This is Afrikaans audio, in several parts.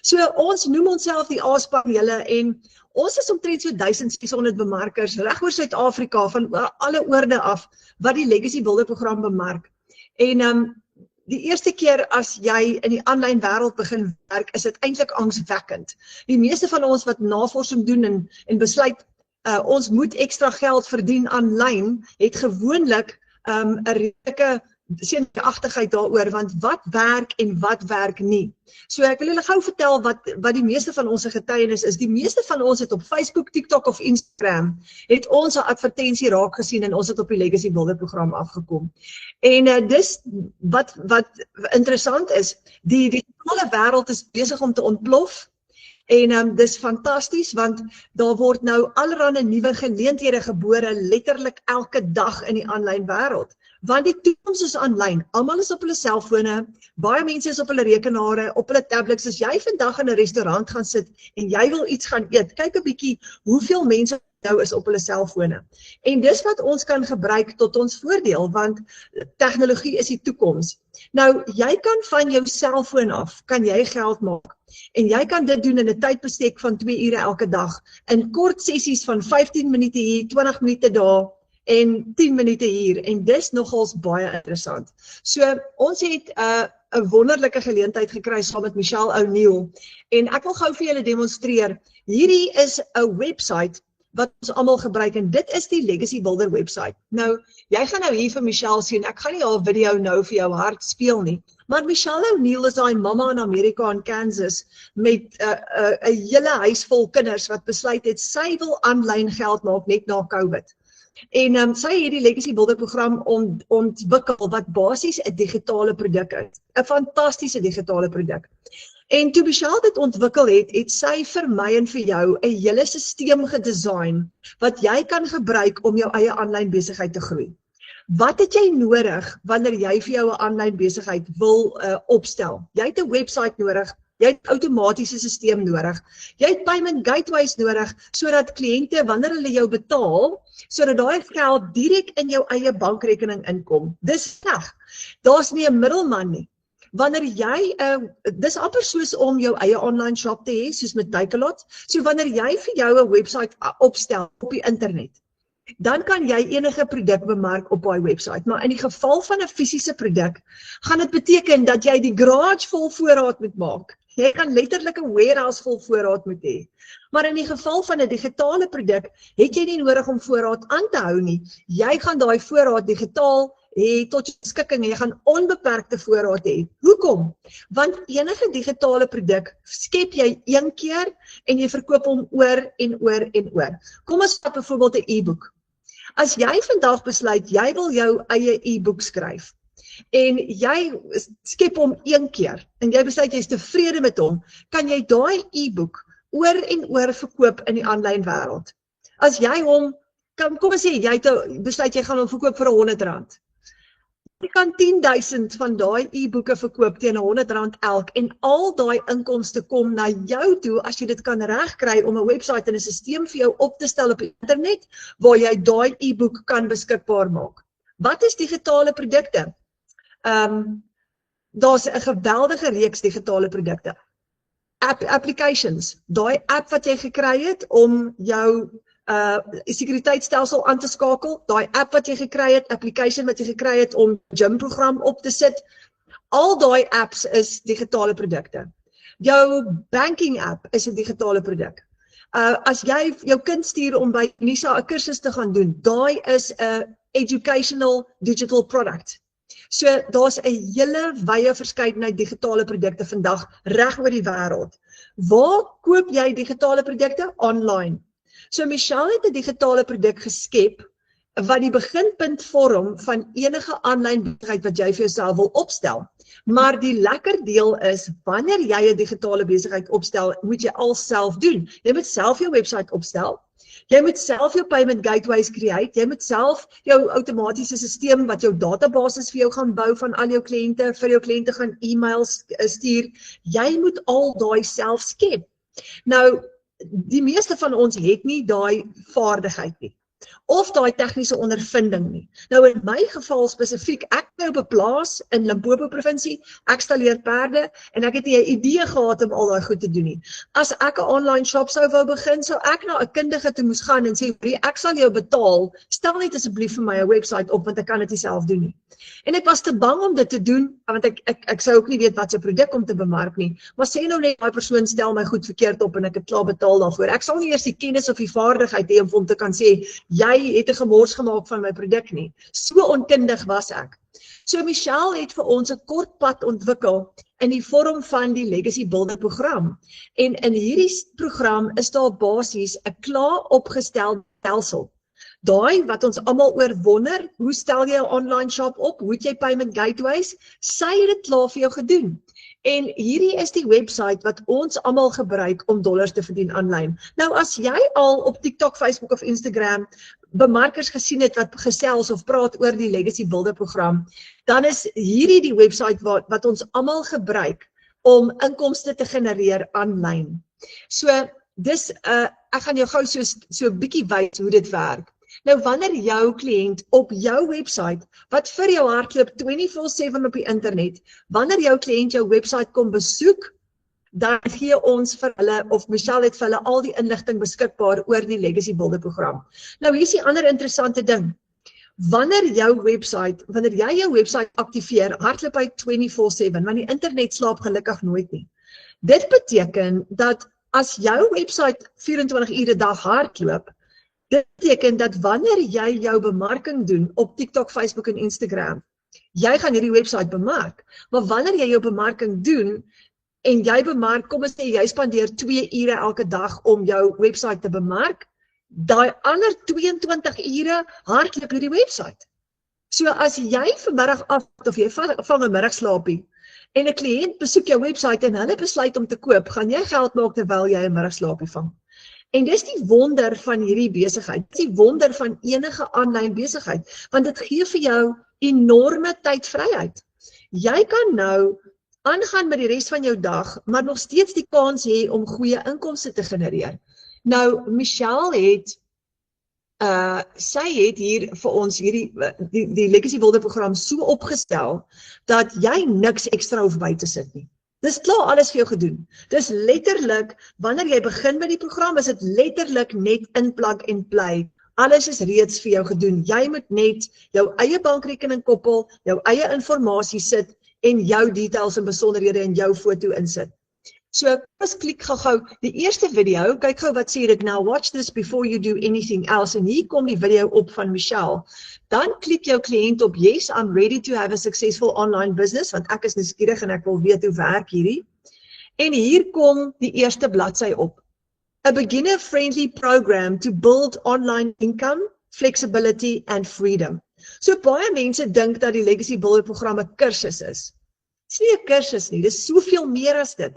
So ons noem onsself die A-span julle en ons is omtrent so 1600 bemarkers reg oor Suid-Afrika van alle oorde af wat die Legacy Builder program bemark. En die eerste keer as jy in die aanlyn wêreld begin werk, is dit eintlik angswekkend. Die meeste van ons wat navorsing doen en besluit ons moet ekstra geld verdien aanlyn, het gewoonlik 'n redelike senuweeagtigheid daaroor, want wat werk en wat werk nie. So ek wil julle gou vertel wat die meeste van ons getuienis is. Die meeste van ons het op Facebook, TikTok of Instagram, het ons 'n advertensie raak gesien en ons het op die Legacy Builder program afgekom. En dis wat interessant is, die digitale wêreld is besig om te ontplof. En dis fantasties, want daar word nou allerlei nuwe geleenthede gebore, letterlik elke dag in die aanlyn wêreld. Want die toekoms is aanlyn, almal is op hulle selfone, baie mense is op hulle rekenare, op hulle tablets. As jy vandag in 'n restaurant gaan sit en jy wil iets gaan eet, kyk 'n bietjie hoeveel mense nou is op hulle selfone. En dis wat ons kan gebruik tot ons voordeel, want tegnologie is die toekoms. Nou, jy kan van jou selfoon af, kan jy geld maak. En jy kan dit doen in 'n tydbestek van 2 ure elke dag, in kort sessies van 15 minute hier, 20 minute daar, en 10 minute hier, en dis nogals baie interessant. So, ons het 'n wonderlike geleentheid gekry saam met Michelle O'Neill, en ek wil gou vir julle demonstreer. Hierdie is 'n website wat ons almal gebruik, en dit is die Legacy Builder website. Nou, jy gaan nou hier vir Michelle sien, ek gaan nie haar video nou vir jou hart speel nie, maar Michelle O'Neill is daai mamma in Amerika in Kansas met 'n hele huis vol kinders wat besluit het, sy wil aanlyn geld maak net na COVID. En sy het die Legacy Builder program ontwikkel wat basies 'n digitale produk is. 'n Fantastiese digitale produk. En toe Michelle dit ontwikkel het sy vir my en vir jou 'n hele stelsel gedesign wat jy kan gebruik om jou eie aanlyn besigheid te groei. Wat het jy nodig wanneer jy vir jou 'n aanlyn besigheid wil opstel? Jy het 'n website nodig. Jy het 'n outomatiese stelsel nodig. Jy het payment gateways nodig sodat kliënte wanneer hulle jou betaal, sodat daai geld direk in jou eie bankrekening inkom. Dis reg. Daar's nie 'n middelman nie. Wanneer jy, dis amper soos om jou eie online shop te hê, soos met Takealot. So wanneer jy vir jou 'n website opstel op die internet, dan kan jy enige produk bemark op daai website. Maar in die geval van 'n fisiese produk, gaan dit beteken dat jy die garage vol voorraad moet maak. Jy kan letterlik 'n warehouse vol voorraad moet hê. Maar in die geval van 'n digitale produk, het jy nie nodig om voorraad aan te hou nie. Jy gaan daai voorraad digitaal hê tot jou beskikking en jy gaan onbeperkte voorraad hê. Hoekom? Want enige digitale produk skep jy een keer en jy verkoop hom oor en oor en oor. Kom ons vat byvoorbeeld 'n e-boek. As jy vandag besluit jy wil jou eie e-boek skryf en jy skep hom een keer en jy besluit jy is tevrede met hom, kan jy daai e-boek oor en oor verkoop in die aanlyn wêreld. As jy hom, kom ons sê, besluit jy gaan hom verkoop vir R100. Jy kan 10.000 van daai e-boeke verkoop teen R100 elk en al daai inkomste kom na jou toe as jy dit kan regkry om 'n website en 'n stelsel vir jou op te stel op die internet waar jy daai e-boek kan beskikbaar maak. Wat is digitale produkte? Daar's 'n geweldige reeks digitale produkte. Applications, daai app wat jy gekry het om jou sekuriteitstelsel aan te skakel, daai app wat jy gekry het, application wat jy gekry het om gym program op te sit, al daai apps is digitale produkte. Jou banking app is 'n digitale produk. As jy jou kind stuur om by Nisa 'n kursus te gaan doen, daai is 'n educational digital product. So daar's 'n hele wye verskeidenheid digitale produkte vandag reg oor die wêreld. Waar koop jy digitale produkte? Online. So Michelle het 'n digitale produk geskep wat die beginpunt vorm van enige aanlyn besigheid wat jy vir jouself wil opstel. Maar die lekker deel is, wanneer jy 'n digitale besigheid opstel, moet jy al self doen. Jy moet self jou website opstel. Jy moet self jou payment gateways create. Jy moet self jou outomatiese stelsel wat jou databasis vir jou gaan bou van al jou kliënte, vir jou kliënte gaan e-mails stuur. Jy moet al daai self skep. Nou, die meeste van ons het nie daai vaardigheid nie. of daai tegniese ondervinding nie. Nou in my geval spesifiek, ek nou op 'n plaas in Limpopo provinsie, ek stalleer perde en ek het nie 'n idee gehad om al daai goed te doen nie. As ek 'n online shop sou wou begin, sou ek na 'n kundige toe moes gaan en sê, ek sal jou betaal, stel net asseblief vir my 'n webwerf op want ek kan dit nie self doen nie. En ek was te bang om dit te doen, want ek sou ook nie weet wat se produk om te bemark nie, maar sê nou net daai persoon stel my goed verkeerd op en ek het klaar betaal daarvoor. Ek sal nie eers die kennis of die vaardigheid hê om vir hom te kan sê, jy het 'n gemors gemaak van my produk nie. So onkundig was ek. So Michelle het vir ons 'n kort pad ontwikkel in die vorm van die Legacy Builder program. En in hierdie program is daar basies 'n klaar opgestelde stelsel. Daai wat ons almal oor wonder, hoe stel jy 'n online shop op? Hoe het jy payment gateways? Sy het dit klaar vir jou gedoen. En hierdie is die website wat ons almal gebruik om dollars te verdien aanlyn. Nou as jy al op TikTok, Facebook of Instagram bemarkers gesien het wat gesels of praat oor die Legacy Builder program, dan is hierdie die website wat ons almal gebruik om inkomste te genereer aanlyn. So dis ek gaan jou gou so 'n bietjie wys hoe dit werk. Nou wanneer jou kliënt op jou website wat vir jou hardloop 24/7 op die internet, wanneer jou kliënt jou website kom besoek, dan gee ons vir hulle of Michelle het vir hulle al die inligting beskikbaar oor die Legacy Builder program. Nou hier is die ander interessante ding. Wanneer jy jou website aktiveer, hardloop hy 24/7, want die internet slaap gelukkig nooit nie. Dit beteken dat as jou website 24 ure 'n dag hardloop, dit beteken dat wanneer jy jou bemarking doen op TikTok, Facebook en Instagram, jy gaan hierdie website bemark. Maar wanneer jy jou bemarking doen en jy bemark, kom ons sê jy spandeer 2 ure elke dag om jou website te bemark, daai ander 22 ure hardloop hierdie website. So as jy vanmiddag af of jy vang 'n middagslaapie en 'n kliënt besoek jou website en hulle besluit om te koop, gaan jy geld maak terwyl jy 'n middagslaapie vang. En dis die wonder van hierdie besigheid, dis die wonder van enige aanlyn besigheid, want dit gee vir jou enorme tydvryheid. Jy kan nou aangaan met die res van jou dag, maar nog steeds die kans hê om goeie inkomste te genereer. Nou, Michelle het, sy het hier vir ons die Legacy Builder program so opgestel, dat jy niks ekstra hoef by te sit nie. Dis klaar alles vir jou gedoen. Dis letterlik, wanneer jy begin met die program, is dit letterlik net in plug and play. Alles is reeds vir jou gedoen. Jy moet net jou eie bankrekening koppel, jou eie inligting sit en jou details en besonderhede in jou foto insit. So kom ons klik gou die eerste video, kyk gou wat sê dit nou, watch this before you do anything else, en hier kom die video op van Michelle. Dan klik jou kliënt op yes, I'm ready to have a successful online business, want ek is nuuskierig en ek wil weet hoe werk hierdie. En hier kom die eerste bladsy op. A beginner-friendly program to build online income, flexibility and freedom. So baie mense dink dat die Legacy Builder program 'n kursus is. Dit is nie 'n kursus nie, dit is soveel meer as dit.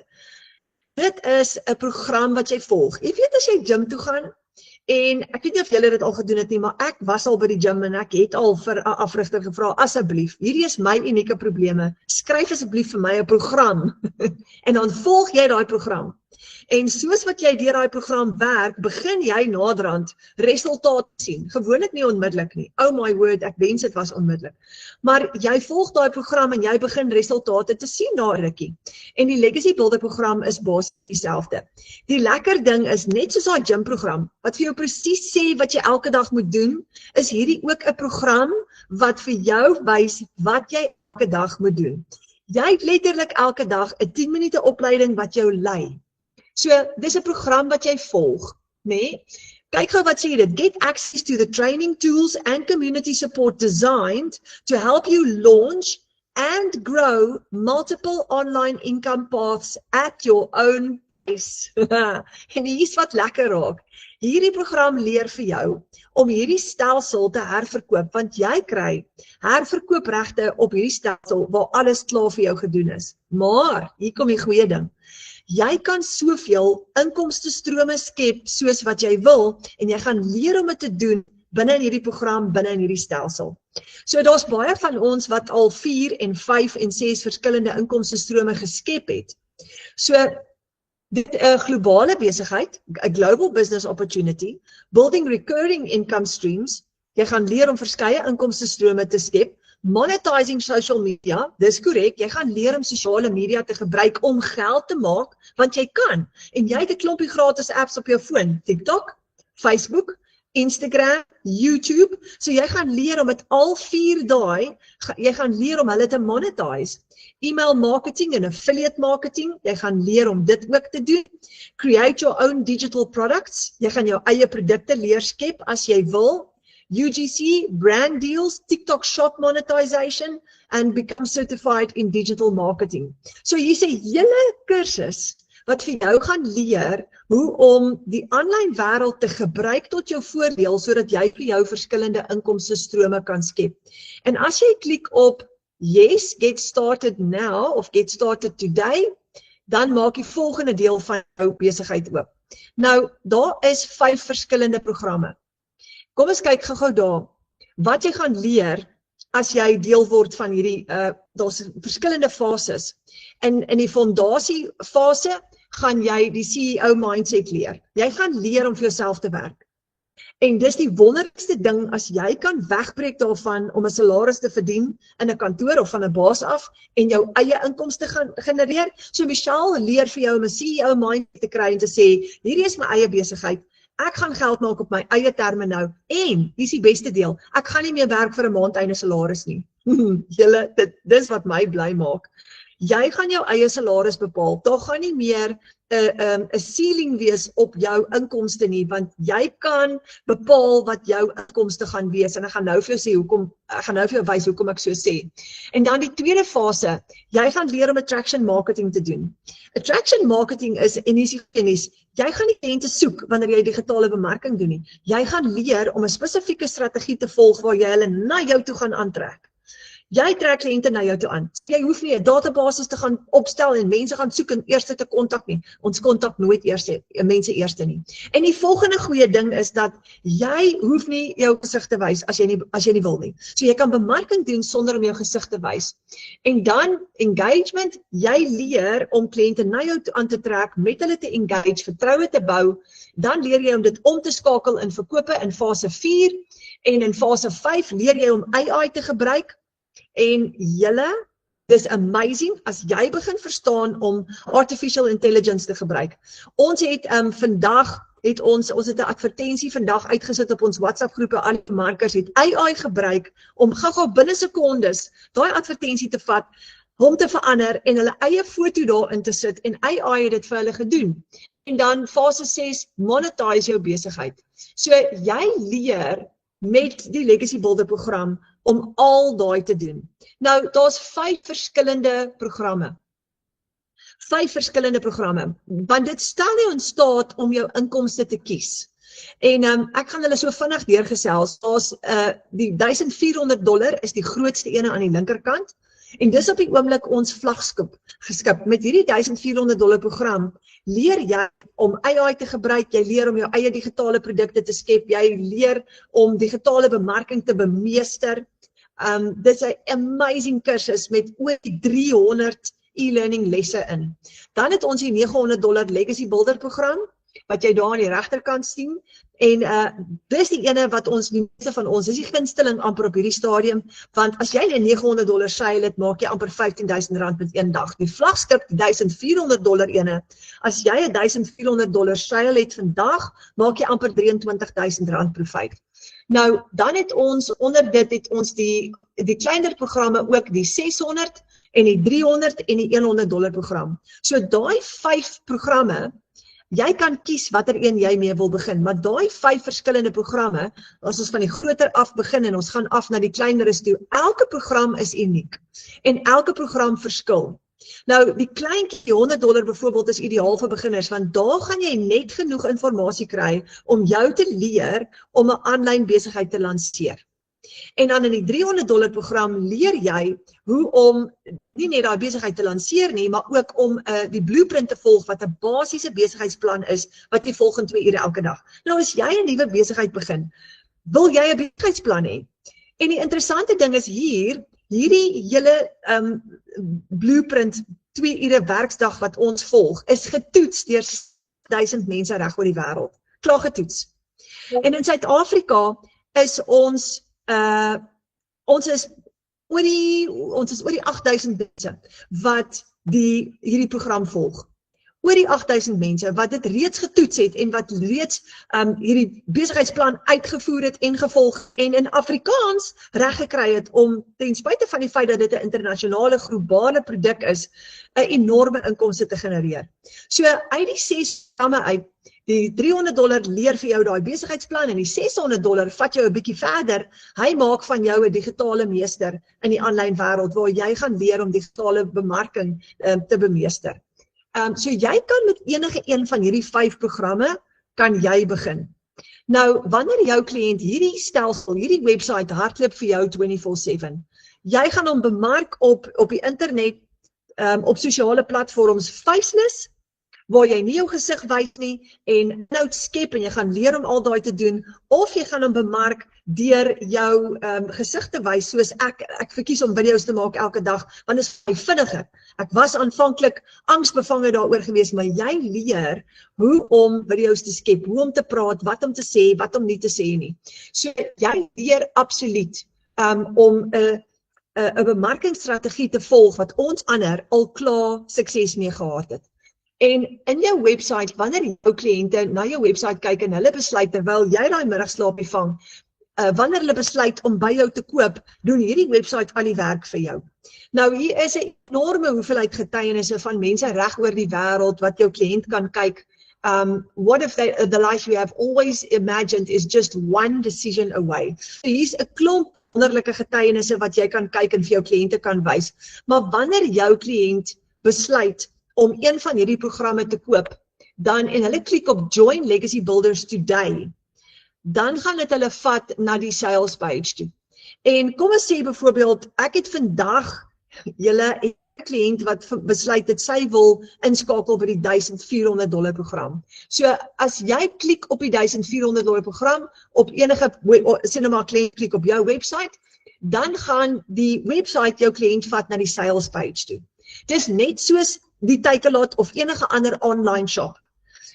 Dit is 'n program wat jy volg. Jy weet as jy gym toe gaan, en ek weet nie of julle dit al gedoen het nie, maar ek was al by die gym en ek het al vir 'n afrigter gevra, asseblief, hierdie is my unieke probleme, skryf asseblief vir my 'n program, en dan volg jy daai program. En soos wat jy deur daai program werk, begin jy naderhand resultate sien. Gewoonlik nie onmiddellik nie. Oh my word, ek wens dit was onmiddellik. Maar jy volg daai program en jy begin resultate te sien na 'n rukkie. En die Legacy Builder program is basies dieselfde. Die lekker ding is net soos daai gym program wat vir jou presies sê wat jy elke dag moet doen, is hierdie ook 'n program wat vir jou wys wat jy elke dag moet doen. Jy het letterlik elke dag 'n 10 minute opleiding wat jou lei. So, dis 'n program wat jy volg, né? Kyk gou wat sê dit. Get access to the training tools and community support designed to help you launch and grow multiple online income paths at your own pace. En hier's wat lekker raak. Hierdie program leer vir jou om hierdie stelsel te herverkoop, want jy kry herverkoopregte op hierdie stelsel waar alles klaar vir jou gedoen is. Maar, hier kom die goeie ding. Jy kan soveel inkomstestrome skep soos wat jy wil en jy gaan leer om dit te doen binne in hierdie program, binne in hierdie stelsel. So daar's baie van ons wat al 4 en 5 en 6 verskillende inkomstestrome geskep het. So Dit 'n globale besigheid, 'n global business opportunity, building recurring income streams. Jy gaan leer om verskeie inkomste strome te skep, monetizing social media, dis korrek, jy gaan leer om sosiale media te gebruik om geld te maak, want jy kan, en jy het 'n klompie gratis apps op jou foon, TikTok, Facebook, Instagram, YouTube, so jy gaan leer om met al 4 daai, jy gaan leer om hulle te monetize. Email marketing en affiliate marketing, jy gaan leer om dit ook te doen. Create your own digital products, jy gaan jou eie produkte leer skep as jy wil. UGC, brand deals, TikTok shop monetization, and become certified in digital marketing. So hier's 'n hele kursus wat vir jou gaan leer hoe om die aanlyn wêreld te gebruik tot jou voordeel, sodat jy vir jou verskillende inkomste strome kan skep. En as jy klik op yes, get started now, of get started today, dan maak die volgende deel van jou besigheid oop. Nou, daar is 5 verskillende programme. Kom ons kyk gou-gou daar, wat jy gaan leer as jy deel word van hierdie, daar's verskillende fases. In die fondasie fase gaan jy die CEO mindset leer. Jy gaan leer om vir jouself te werk. En dis die wonderlikste ding as jy kan wegbreek daarvan om 'n salaris te verdien in 'n kantoor of van 'n baas af en jou eie inkomste gaan genereer. So Michelle leer vir jou om 'n CEO mindset te kry en te sê, hierdie is my eie besigheid. Ek gaan geld maak op my eie terme nou, en dis die beste deel, ek gaan nie meer werk vir 'n maandeinde salaris nie. Julle, dis wat my bly maak. Jy gaan jou eie salaris bepaal, daar gaan nie meer 'n ceiling wees op jou inkomste nie, want jy kan bepaal wat jou inkomste gaan wees, en ek gaan nou vir jou sê hoekom, ek gaan nou vir jou wys hoekom ek so sê. En dan die tweede fase, jy gaan leer om attraction marketing te doen. Attraction marketing is, en hier is die kennis, jy gaan nie kliënte soek wanneer jy digitale bemarking doen nie. Jy gaan leer om 'n spesifieke strategie te volg waar jy hulle na jou toe gaan aantrek. Jy trek kliënte na jou toe aan. Jy hoef nie 'n database te gaan opstel en mense gaan soek en eers te kontak nie. Ons kontak nooit mense eers nie. En die volgende goeie ding is dat jy hoef nie jou gesig te wys as jy nie wil nie. So jy kan bemarking doen sonder om jou gesig te wys. En dan engagement, jy leer om kliënte na jou toe aan te trek, met hulle te engage, vertroue te bou. Dan leer jy om dit om te skakel in verkope in fase 4, en in fase 5 leer jy om AI te gebruik. En julle, dis amazing as jy begin verstaan om artificial intelligence te gebruik. Ons het vandag ons het 'n advertensie vandag uitgesit op ons WhatsApp groepe. Al die bemarkers het AI gebruik om gou-gou binne sekondes daai advertensie te vat, hom te verander en hulle eie foto daarin te sit, en AI het dit vir hulle gedoen. En dan fase 6, monetize jou besigheid. So jy leer met die Legacy Builder program om al daai te doen. Nou, daar's 5 verskillende programme. 5 verskillende programme, want dit stel jou in staat om jou inkomste te kies. En ek gaan hulle so vinnig deurgesels. Daar's die $1400 is die grootste ene aan die linkerkant, en dis op die oomblik ons vlaggenskap geskip. Met hierdie $1400 program leer jy om AI te gebruik, jy leer om jou eie digitale produkte te skep, jy leer om digitale bemarking te bemeester. Dis 'n amazing kursus met oor 300 e-learning lesse in. Dan het ons die $900 Legacy Builder program, wat jy daar aan die regterkant sien. En dis die ene wat ons, die meeste van ons, dis die gunsteling amper op hierdie stadium, want as jy die $900 seil het, maak jy amper R15,000 met een dag. Die vlaggenskap, die $1400 ene, as jy $1400 seil het vandag, maak jy amper R23,000 per 5. Nou, dan het ons, onder dit het ons die kleiner programme ook, die 600 en die 300 en die $100 program. So daai 5 programme, jy kan kies watter een jy mee wil begin, maar daai 5 verskillende programme, as ons van die groter af begin en ons gaan af na die kleineres toe, elke program is uniek en elke program verskil. Nou, die kleintjie $100 byvoorbeeld is ideaal vir beginners, want daar gaan jy net genoeg inligting kry om jou te leer om 'n aanlyn besigheid te lanseer. En dan in die $300 program leer jy hoe om nie net daai besigheid te lanseer nie, maar ook om die blueprint te volg wat 'n basiese besigheidsplan is, wat jy volg in 2 ure elke dag. Nou as jy 'n nuwe besigheid begin, wil jy 'n besigheidsplan hê. En die interessante ding is hierdie hele blueprint 2 ure werksdag wat ons volg, is getoets deur 1000 mense reg oor die wêreld. Klaar getoets. En in Suid-Afrika is ons is oor die 8000 mense wat hierdie program volg. Oor die 8000 mense wat dit reeds getoets het en wat reeds hierdie besigheidsplan uitgevoer het en gevolg en in Afrikaans reg gekry het om ten spyte van die feit dat dit 'n internasionale globale produk is, 'n enorme inkomste te genereer. So uit die 6 stamme uit, die $300 leer vir jou daai besigheidsplan en die $600 vat jou 'n bietjie verder. Hy maak van jou 'n digitale meester in die aanlyn wêreld waar jy gaan leer om digitale bemarking te bemeester. So jy kan met enige een van hierdie 5 programme kan jy begin. Nou, wanneer jou kliënt hierdie stelsel, hierdie website hardloop vir jou 24/7, jy gaan hom bemark op die internet, op sosiale platforms, faceless, waar jy nie jou gesig wys nie en inhoud skep en jy gaan leer om al daai te doen, of jy gaan hom bemark deur jou gesig te wys, soos ek verkies om video's te maak elke dag, want dit is baie vinniger. Ek was aanvanklik angsbevange daaroor gewees, maar jy leer hoe om video's te skep, hoe om te praat, wat om te sê, wat om nie te sê nie. So jy leer absoluut om 'n bemarkingsstrategie te volg wat ons ander al klaar sukses mee gehad het. En in jou website, wanneer jou kliënte na jou website kyk en hulle besluit terwyl jy daai middagslaapie vang, wanneer hulle besluit om by jou te koop, doen hierdie website al die werk vir jou. Nou hier is 'n enorme hoeveelheid getuienisse van mense reg oor die wêreld wat jou kliënt kan kyk. What if the life you have always imagined is just one decision away? So hier's 'n klomp wonderlike getuienisse wat jy kan kyk en vir jou kliënte kan wys. Maar wanneer jou kliënt besluit om een van hierdie programme te koop, en hulle klik op Join Legacy Builders Today, dan gaan dit hulle vat na die sales page toe. En kom ons sê byvoorbeeld, ek het vandag julle kliënt wat besluit dat sy wil inskakel by die $1400 program. So as jy klik op die $1400 program, op enige cinema kliënt klik op jou website, dan gaan die website jou kliënt vat na die sales page toe. Dis net soos die Takealot of enige ander online shop.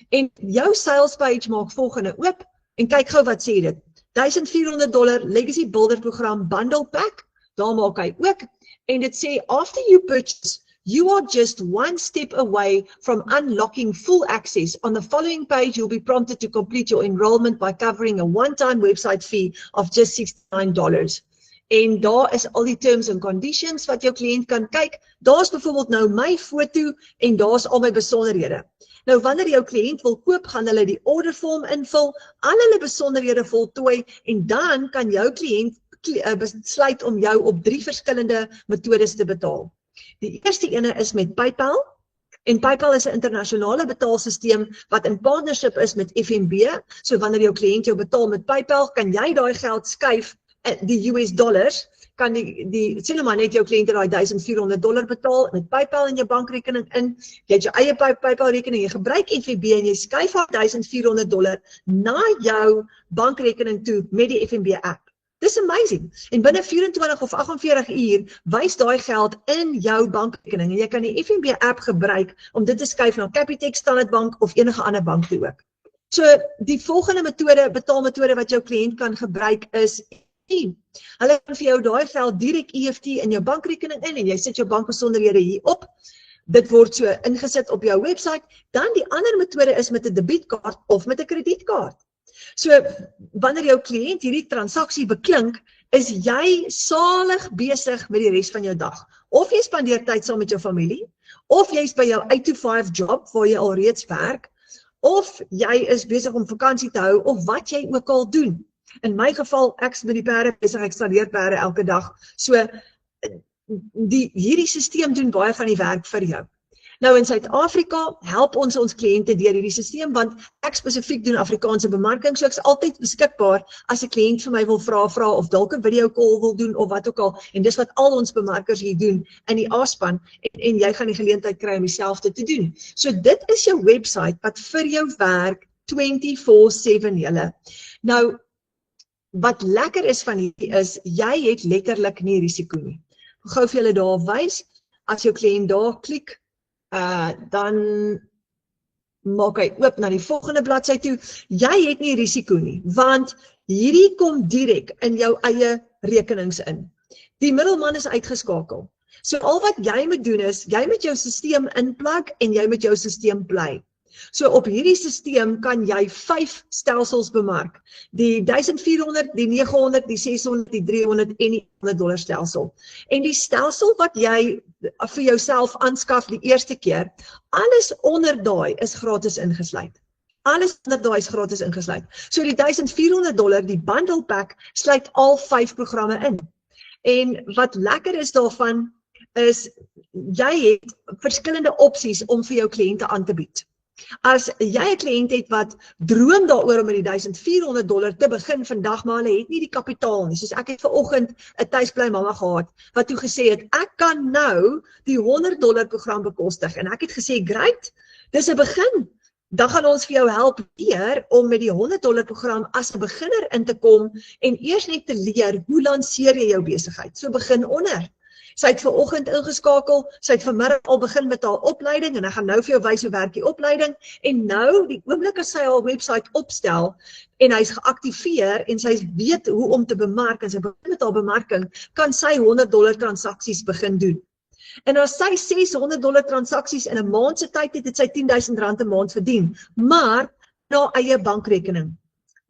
En jou sales page maak volgende oop en kyk gou wat sê dit. $1400 Legacy Builder program bundle pack, daar maak hy ook. En dit sê, after you purchase, you are just one step away from unlocking full access. On the following page, you'll be prompted to complete your enrollment by covering a one-time website fee of just $69. En daar is al die terms and conditions wat jou kliënt kan kyk. Daar is byvoorbeeld nou my foto en daar is al my besonderhede. Nou wanneer jou kliënt wil koop, gaan hulle die ordervorm invul, al hulle besonderhede voltooi en dan kan jou kliënt besluit om jou op 3 verskillende metodes te betaal. Die eerste ene is met PayPal. En PayPal is 'n internasionale betaalsisteem wat in partnership is met FNB. So wanneer jou kliënt jou betaal met PayPal, kan jy daai geld skuif, die US dollars, kan sê nou maar net jou kliënte daai $1400 betaal met PayPal in jou bankrekening in. Jy het jou eie PayPal rekening, jy gebruik FNB en jy skuif daai $1400 na jou bankrekening toe met die FNB app. Dis amazing. En binne 24 of 48 uur wys daai geld in jou bankrekening en jy kan die FNB app gebruik om dit te skuif na Capitec, Standard Bank of enige ander bank toe ook. So die volgende betaalmetode wat jou kliënt kan gebruik is hulle kan vir jou daai geld direk EFT in jou bankrekening in en jy sit jou bankbesonderhede hier op. Dit word so ingesit op jou website. Dan die ander metode is met 'n debietkaart of met 'n kredietkaart. So wanneer jou kliënt hierdie transaksie beklink, is jy salig besig met die res van jou dag. Of jy spandeer tyd saam met jou familie, of jy's by jou 8-to-5 job waar jy al reeds werk, of jy is besig om vakansie te hou, of wat jy ook al doen. In my geval, ek's met die perde besig, ek installeer perde elke dag. So hierdie stelsel doen baie van die werk vir jou. Nou in Suid-Afrika help ons kliënte deur hierdie stelsel, want ek spesifiek doen Afrikaanse bemarking, so ek's altyd beskikbaar as 'n kliënt vir my wil vra of dalk 'n video call wil doen of wat ook al. En dis wat al ons bemarkers hier doen in die A-span en jy gaan die geleentheid kry om dieselfde te doen. So dit is jou website wat vir jou werk 24/7 julle. Nou wat lekker is van hierdie is, jy het letterlik nie risiko nie. Gou vir julle daar wys, as jou kliënt daar klik, Dan maak hy oop na die volgende bladsy toe. Jy het nie risiko nie, want hierdie kom direk in jou eie rekenings in. Die middelman is uitgeskakel. So al wat jy moet doen is, jy moet jou stelsel inplug en jy moet jou stelsel bly. So op hierdie stelsel kan jy 5 stelsels bemark. Die 1400, die 900, die 600, die 300 en die $100 stelsel. En die stelsel wat jy vir jouself aanskaf die eerste keer, alles onder daai is gratis ingesluit. Alles onder daai is gratis ingesluit. So die $1400, die bundle pack, sluit al 5 programme in. En wat lekker is daarvan, is jy het verskillende opsies om vir jou kliënte aan te bied. As jy 'n kliënt het wat droom daaroor om met die $1400 te begin vandag, maar hulle het nie die kapitaal nie. Soos ek het vanoggend 'n tuisbly mamma gehad wat toe gesê het, ek kan nou die $100 program bekostig. En ek het gesê, great, dis 'n begin. Dan gaan ons vir jou help leer om met die $100 program as 'n beginner in te kom en eers net te leer hoe lanseer jy jou besigheid. So begin onder. Sy het vanoggend ingeskakel, sy het vanmiddag al begin met haar opleiding en ek gaan nou vir jou wys hoe werk die opleiding en nou die oomblik as sy haar webwerf opstel en hy's geaktiveer en sy weet hoe om te bemark en sy begin met haar bemarking, kan sy $100 transaksies begin doen. En as sy $600 transaksies in 'n maand se tyd het, het sy R10,000 'n maand verdien, maar na eie bankrekening.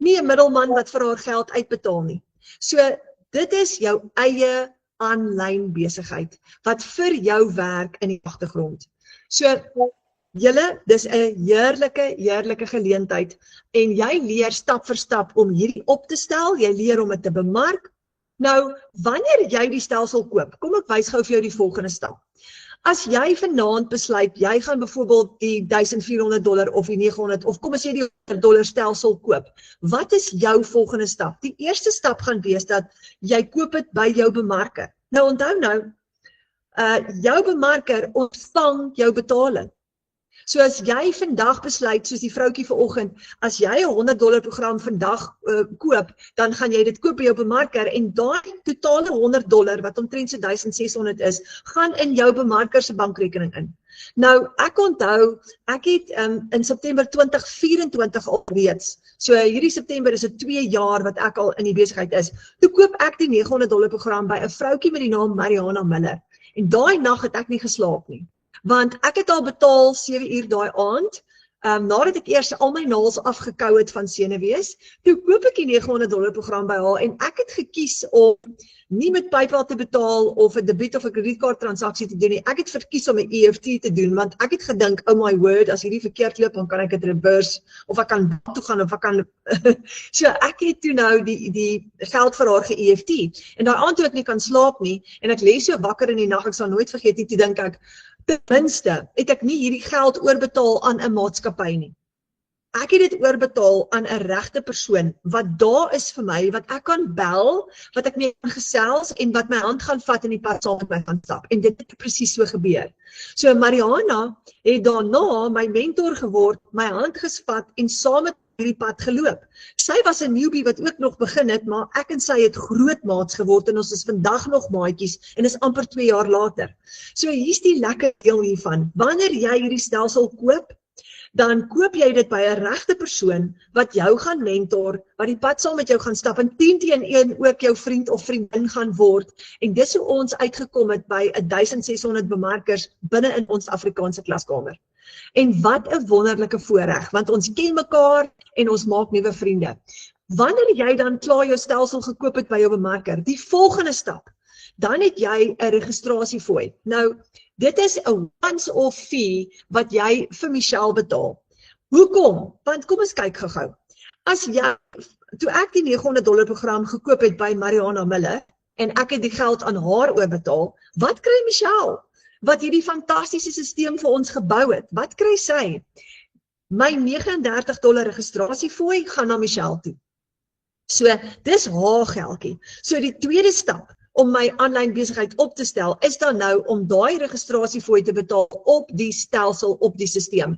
Nie 'n middelman wat vir haar geld uitbetaal nie. So dit is jou eie aanlyn besigheid wat vir jou werk in die agtergrond. So julle, dis 'n heerlike geleentheid en jy leer stap vir stap om hierdie op te stel, jy leer om dit te bemark. Nou, wanneer jy die stelsel koop, kom ek wys gou vir jou die volgende stap. As jy vanaand besluit, jy gaan byvoorbeeld die $1400 of die 900 of kom as jy die $100 stelsel koop, wat is jou volgende stap? Die eerste stap gaan wees dat jy koop dit by jou bemarker. Nou onthou nou, jou bemarker ontvang jou betaling. So as jy vandag besluit, soos die vroutjie vanoggend, as jy 'n $100 program vandag koop, dan gaan jy dit koop by jou bemarker en daai totale $100 wat omtrent so 1600 is, gaan in jou bemarker se bankrekening in. Nou, ek onthou, ek het in September 2024 alreeds, so hierdie September is dit 2 jaar wat ek al in die besigheid is, toe koop ek die $900 program by 'n vroutjie met die naam Mariana Miller. En daai nag het ek nie geslaap nie. Want ek het al betaal 7 uur daai aand, nadat ek eers al my naels afgekou het van senuwees, toe koop ek die $900 program by haar en ek het gekies om nie met PayPal te betaal of 'n debiet of 'n kredietkaart transaksie te doen nie. Ek het verkies om 'n EFT te doen want ek het gedink, oh my word, as hierdie verkeerd loop dan kan ek dit reverse of ek kan bank toe gaan of ek kan so ek het toe nou die geld vir haar ge-EFT en daai aand toe ek nie kan slaap nie en ek lê so wakker in die nag, ek sal nooit vergeet nie, toe dink ek ten minste het ek nie hierdie geld oorbetaal aan 'n maatskappy nie. Ek het dit oorbetaal aan 'n regte persoon wat daar is vir my, wat ek kan bel, wat ek mee kan gesels en wat my hand gaan vat in die pad saam met my gaan stap. En dit het presies so gebeur. So Mariana het daarna my mentor geword, my hand gespat en saam met hierdie pad geloop. Sy was 'n newbie wat ook nog begin het, maar ek en sy het groot maats geword en ons is vandag nog maatjies en is amper 2 jaar later. So hier's die lekker deel hiervan. Wanneer jy hierdie stelsel koop, dan koop jy dit by 'n regte persoon wat jou gaan mentor, wat die pad saam met jou gaan stap en 10 teen 1 ook jou vriend of vriendin gaan word. En dis hoe ons uitgekom het by 1600 bemarkers binne in ons Afrikaanse klaskamer. En wat 'n wonderlike voorreg, want ons ken mekaar en ons maak nuwe vriende. Wanneer jy dan klaar jou stelsel gekoop het by jou bemarker, die volgende stap, dan het jy 'n registrasiefooi. Nou, dit is 'n once-off fee wat jy vir Michelle betaal. Hoekom? Want kom ons kyk gou-gou. As jy, toe ek die $900 program gekoop het by Mariana Miller en ek het die geld aan haar oorbetaal, wat kry Michelle? Wat hierdie fantastiese stelsel vir ons gebou het, wat kry sy? My $39 registrasiefooi gaan na Michelle toe. So, dis haar geldjie. So die tweede stap, om my aanlyn besigheid op te stel, is dan nou om daai registrasiefooi te betaal op die stelsel, op die stelsel.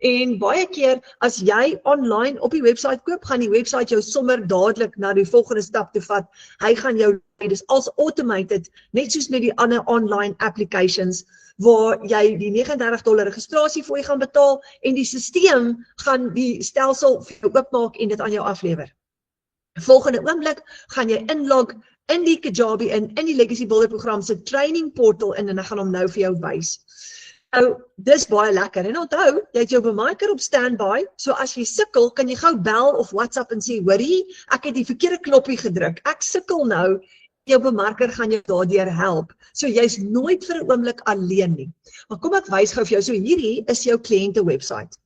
En baie keer, as jy online op die website koop, gaan die website jou sommer dadelik na die volgende stap toe vat. Hy gaan jou lei, dis als automated, net soos met die ander online applications, waar jy die $39 registrasiefooi gaan betaal, en die stelsel gaan die stelsel vir jou oopmaak en dit aan jou aflewer. Volgende oomblik gaan jy inlog in die Kajabi in die Legacy Builder program se training portal in, en ek gaan hom nou vir jou wys. Nou, dis baie lekker, en onthou, jy het jou bemarker op standby, so as jy sukkel, kan jy gou bel of WhatsApp en sê, hoorie, ek het die verkeerde knoppie gedruk, ek sukkel nou, jou bemarker gaan jou daardeur help, so jy's nooit vir 'n oomblik alleen nie. Maar kom ek wys gou vir jou, so hierdie is jou kliënte website.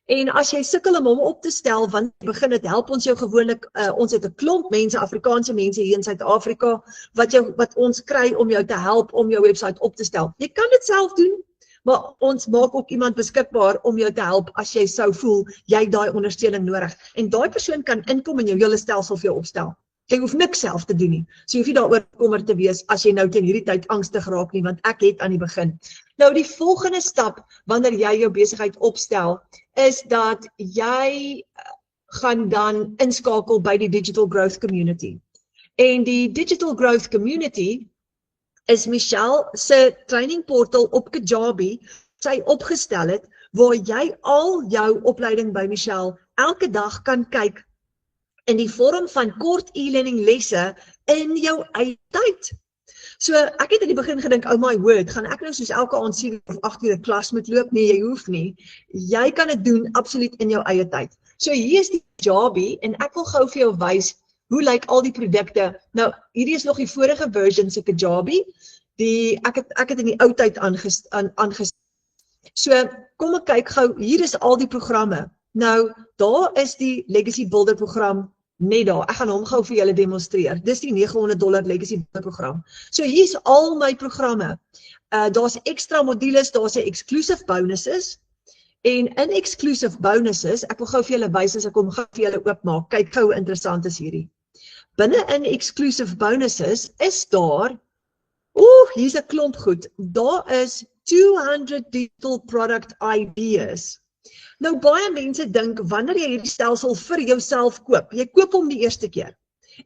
En as jy sukkel om hom op te stel, want begin dit help ons jou gewoonlik, ons het 'n klomp mense, Afrikaanse mense hier in Suid-Afrika, wat ons kry om jou te help om jou website op te stel. Jy kan dit self doen, maar ons maak ook iemand beskikbaar om jou te help as jy sou voel, jy het daai ondersteuning nodig. En daai persoon kan inkom en jou hele stelsel vir jou opstel. Jy hoef niks self te doen nie. So jy hoef nie daaroor bekommerd te wees as jy nou teen hierdie tyd angstig raak nie, want ek het aan die begin. Nou die volgende stap, wanneer jy jou besigheid opstel, is dat jy gaan dan inskakel by die Digital Growth Community. En die Digital Growth Community is Michelle se training portal op Kajabi, sy opgestel het, waar jy al jou opleiding by Michelle elke dag kan kyk in die vorm van kort e-learning lesse in jou eie tyd. So ek het in die begin gedink, oh my word, gaan ek nou soos elke aand 7 of 8 uur 'n klas moet loop? Nee, jy hoef nie. Jy kan dit doen absoluut in jou eie tyd. So hier is die Kajabi, en ek wil gou vir jou wys, hoe lyk al die produkte? Nou, hierdie is nog die vorige version se Kajabi, ek het in die ou tyd aangestel. So, kom ek kyk gou, hier is al die programme. Nou, daar is die Legacy Builder program net daar. Ek gaan hom gou vir julle demonstreer. Dis die $900 Legacy Builder program. So hier is al my programme. Daar's extra modules, daar's exclusive bonuses. En in exclusive bonuses, ek wil gou vir julle wys as ek hom gou vir julle oopmaak. Kyk gou hoe interessant is hierdie. Binne in exclusive bonuses is daar, hier's 'n klomp goed. Daar is 200 digital product ideas. Nou baie mense dink, wanneer jy hierdie stelsel vir jouself koop, jy koop hom die eerste keer,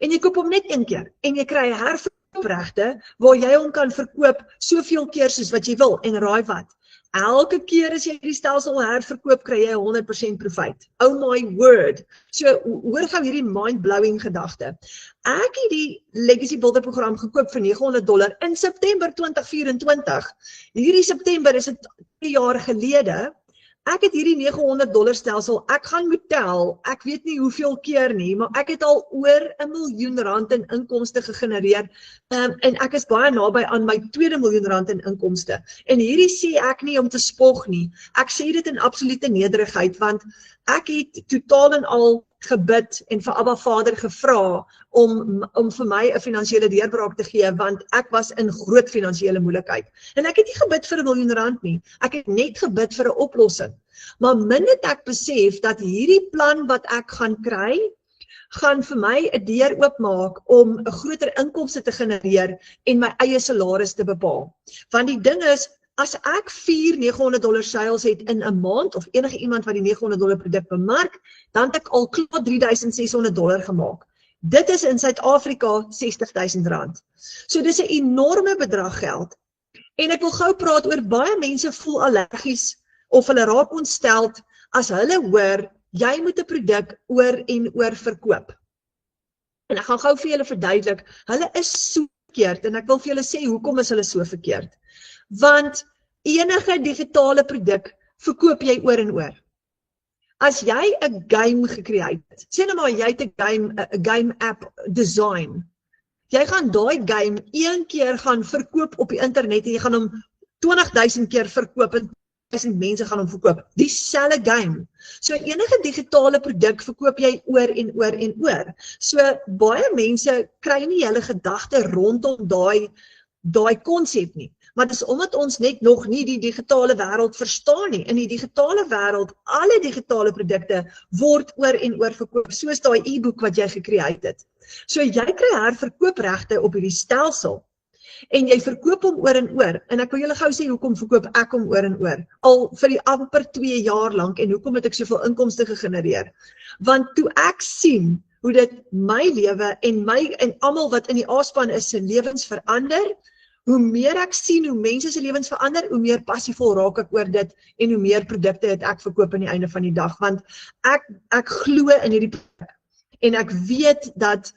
en jy koop hom net een keer, en jy kry herverkoopregte, waar jy hom kan verkoop soveel keer soos wat jy wil, en raai wat? Elke keer as jy die stelsel herverkoop, kry jy 100% profijt. Oh my word. So, hoor gou hierdie mind-blowing gedagte. Ek het die Legacy Builder program gekoop vir $900 in September 2024. Hierdie September is dit 2 jaar gelede. Ek het hierdie $900 stelsel, ek gaan moet tel, ek weet nie hoeveel keer nie, maar ek het al oor R1 miljoen in inkomste gegenereer, en ek is baie naby aan my R2 miljoen in inkomste. En hierdie sê ek nie om te spog nie, ek sê dit in absolute nederigheid, want ek het totaal en al gebid en vir Abba Vader gevra om vir my 'n finansiële deurbraak te gee, want ek was in groot finansiële moeilikheid. En ek het nie gebid vir R1 miljoen nie, ek het net gebid vir 'n oplossing. Maar min het ek besef dat hierdie plan wat ek gaan kry, gaan vir my 'n deur oopmaak om 'n groter inkomste te genereer en my eie salaris te bepaal. Want die ding is, as ek 4 $900 sales het in 'n maand, of enige iemand wat die $900 produk bemark, dan het ek al klaar $3,600 gemaak. Dit is in Suid-Afrika R60,000. So dis 'n enorme bedrag geld. En ek wil gou praat oor, baie mense voel allergies, of hulle raak ontsteld, as hulle hoor, jy moet 'n produk oor en oor verkoop. En ek gaan gou vir julle verduidelik, hulle is so verkeerd, en ek wil vir julle sê, hoekom is hulle so verkeerd? Want enige digitale produk verkoop jy oor en oor. As jy 'n game gecreate het, sê nou maar jy het 'n game app design, jy gaan daai game een keer gaan verkoop op die internet, en jy gaan hom 20,000 keer verkoop, en 1000 mense gaan hom verkoop, dieselfde game. So enige digitale produk verkoop jy oor en oor en oor. So baie mense kry nie hulle gedagte rondom daai konsep nie. Maar dis omdat ons net nog nie die digitale wêreld verstaan nie. In die digitale wêreld, alle digitale produkte word oor en oor verkoop, soos daai e-boek wat jy gecreate het. So jy kry herverkoopregte op hierdie stelsel. En jy verkoop hom oor en ek wil julle gou sê hoekom verkoop ek hom oor en oor, al vir die amper 2 jaar lank, en hoekom het ek soveel inkomste gegenereer. Want toe ek sien hoe dit my lewe en almal wat in die A-span is se lewens verander, hoe meer ek sien hoe mense se lewens verander, hoe meer passievol raak ek oor dit en hoe meer produkte het ek verkoop aan die einde van die dag, want ek glo in hierdie produk en ek weet dat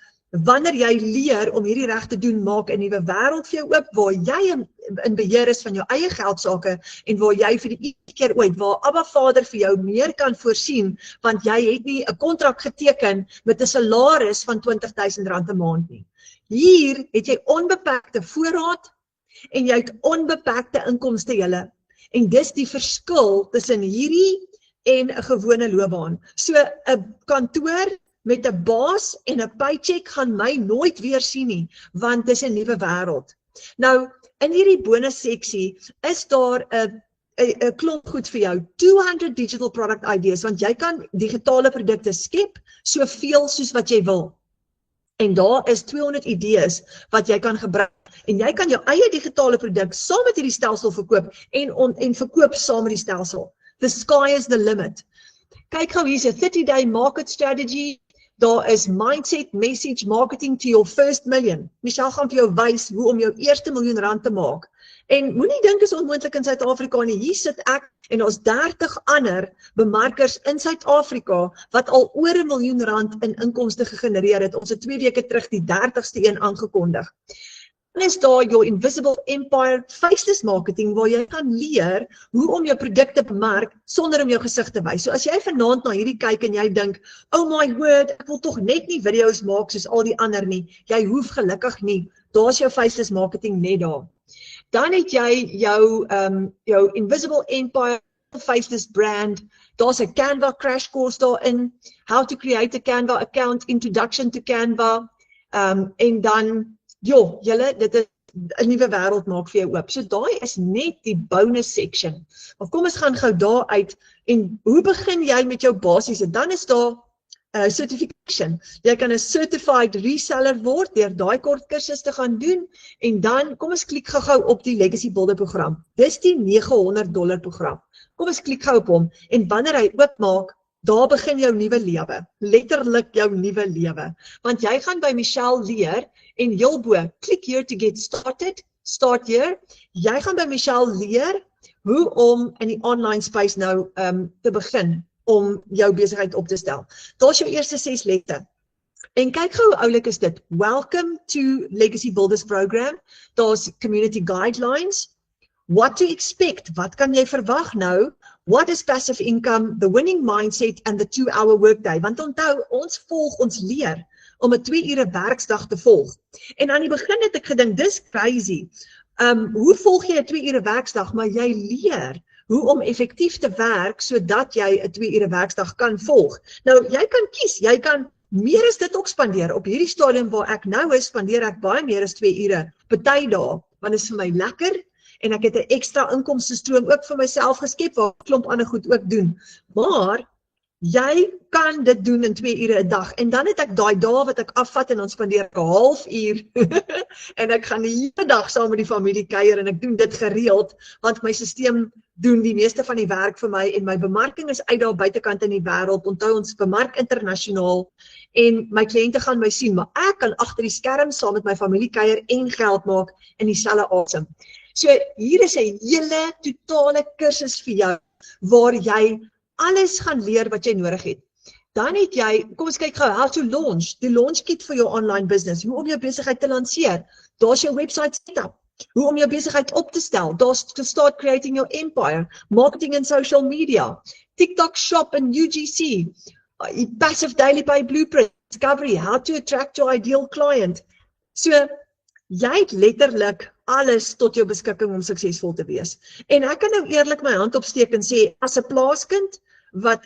wanneer jy leer om hierdie reg te doen, maak 'n nuwe wêreld vir jou oop, waar jy in beheer is van jou eie geldsaake en waar jy vir die eerste keer ooit, waar Abba Vader vir jou meer kan voorsien, want jy het nie 'n kontrak geteken met 'n salaris van R20,000 'n maand nie. Hier het jy onbeperkte voorraad en jy het onbeperkte inkomste julle. En dis die verskil tussen hierdie en 'n gewone loopbaan. So 'n kantoor met 'n baas en 'n paycheck gaan my nooit weer sien nie, want dis 'n nuwe wêreld. Nou, in hierdie bonus seksie is daar 'n klomp goed vir jou, 200 digital product ideas, want jy kan digitale produkte skep, soveel soos wat jy wil. En daar is 200 idees wat jy kan gebruik. En jy kan jou eie digitale produk saam met hierdie stelsel verkoop en verkoop saam met die stelsel. The sky is the limit. Kyk gou, hier's 'n 30-day market strategy. Daar is mindset, message, marketing to your first million. Michelle gaan vir jou wys hoe om jou eerste R1 miljoen te maak. En moenie dink is onmoontlik in Suid-Afrika nie. Hier sit ek en ons 30 ander bemarkers in Suid-Afrika wat al oor R1 miljoen in inkomste gegenereer het. Ons het 2 weke terug die 30ste een aangekondig. Dan is daar jou Invisible Empire Faceless Marketing, waar jy kan leer hoe om jou produkte te bemark sonder om jou gesig te wys. So as jy vanaand na hierdie kyk en jy dink, oh my word, ek wil tog net nie video's maak soos al die ander nie. Jy hoef gelukkig nie. Daar's jou Faceless Marketing net daar. Dan het jy jou Invisible Empire Faceless Brand. Daar's 'n Canva crash course daarin. How to create a Canva account, introduction to Canva. En dan julle, dit is 'n nuwe wêreld maak vir jou oop. So daai is net die bonus section. Maar kom ons gaan gou daar uit en hoe begin jy met jou basiese? Dan is daar certification. Jy kan 'n certified reseller word deur daai kort kursus te gaan doen en dan kom ons klik gou op die Legacy Builder program. Dis die $900 program. Kom ons klik gou op hom en wanneer hy oopmaak, daar begin jou nuwe lewe, letterlik jou nuwe lewe. Want jy gaan by Michelle leer en heel bo, click here to get started, start here. Jy gaan by Michelle leer hoe om in die online space nou te begin om jou besigheid op te stel. Daar's jou eerste 6 lette. En kyk gou hoe oulik is dit. Welcome to Legacy Builders Program. Daar's community guidelines. What to expect? Wat kan jy verwag nou? What is passive income, the winning mindset and the 2-hour workday? Want onthou, ons leer om 'n 2 ure werksdag te volg. En aan die begin het ek gedink, dis crazy. Hoe volg jy 'n 2 ure werksdag? Maar jy leer hoe om effektief te werk sodat jy 'n 2 ure werksdag kan volg. Nou, jy kan kies, jy kan meer as dit ook spandeer. Op hierdie stadium waar ek nou is, spandeer ek baie meer as 2 ure, party dae, want dit is vir my lekker. En ek het 'n ekstra inkomste stroom ook vir myself geskep waar ek klomp ander goed ook doen. Maar jy kan dit doen in 2 ure 'n dag. En dan het ek daai dae wat ek afvat en dan spandeer ek 'n halfuur en ek gaan die hele dag saam met die familie kuier en ek doen dit gereeld want my stelsel doen die meeste van die werk vir my en my bemarking is uit daar buitekant in die wêreld. Onthou ons bemark internasionaal en my kliënte gaan my sien, maar ek kan agter die skerm saam met my familie kuier en geld maak in dieselfde asem. So hier is 'n hele totale kursus vir jou waar jy alles gaan leer wat jy nodig het. Dan het jy, kom ons kyk gou, how to launch, die launch kit vir jou online business, hoe om jou besigheid te lanseer. Daar's jou website setup, hoe om jou besigheid op te stel. Daar's to start creating your empire, marketing and social media, TikTok shop and UGC, passive daily pay blueprint, discovery, how to attract your ideal client. So jy het letterlik alles tot jou beskikking om suksesvol te wees. En ek kan nou eerlik my hand opsteek en sê, as 'n plaaskind wat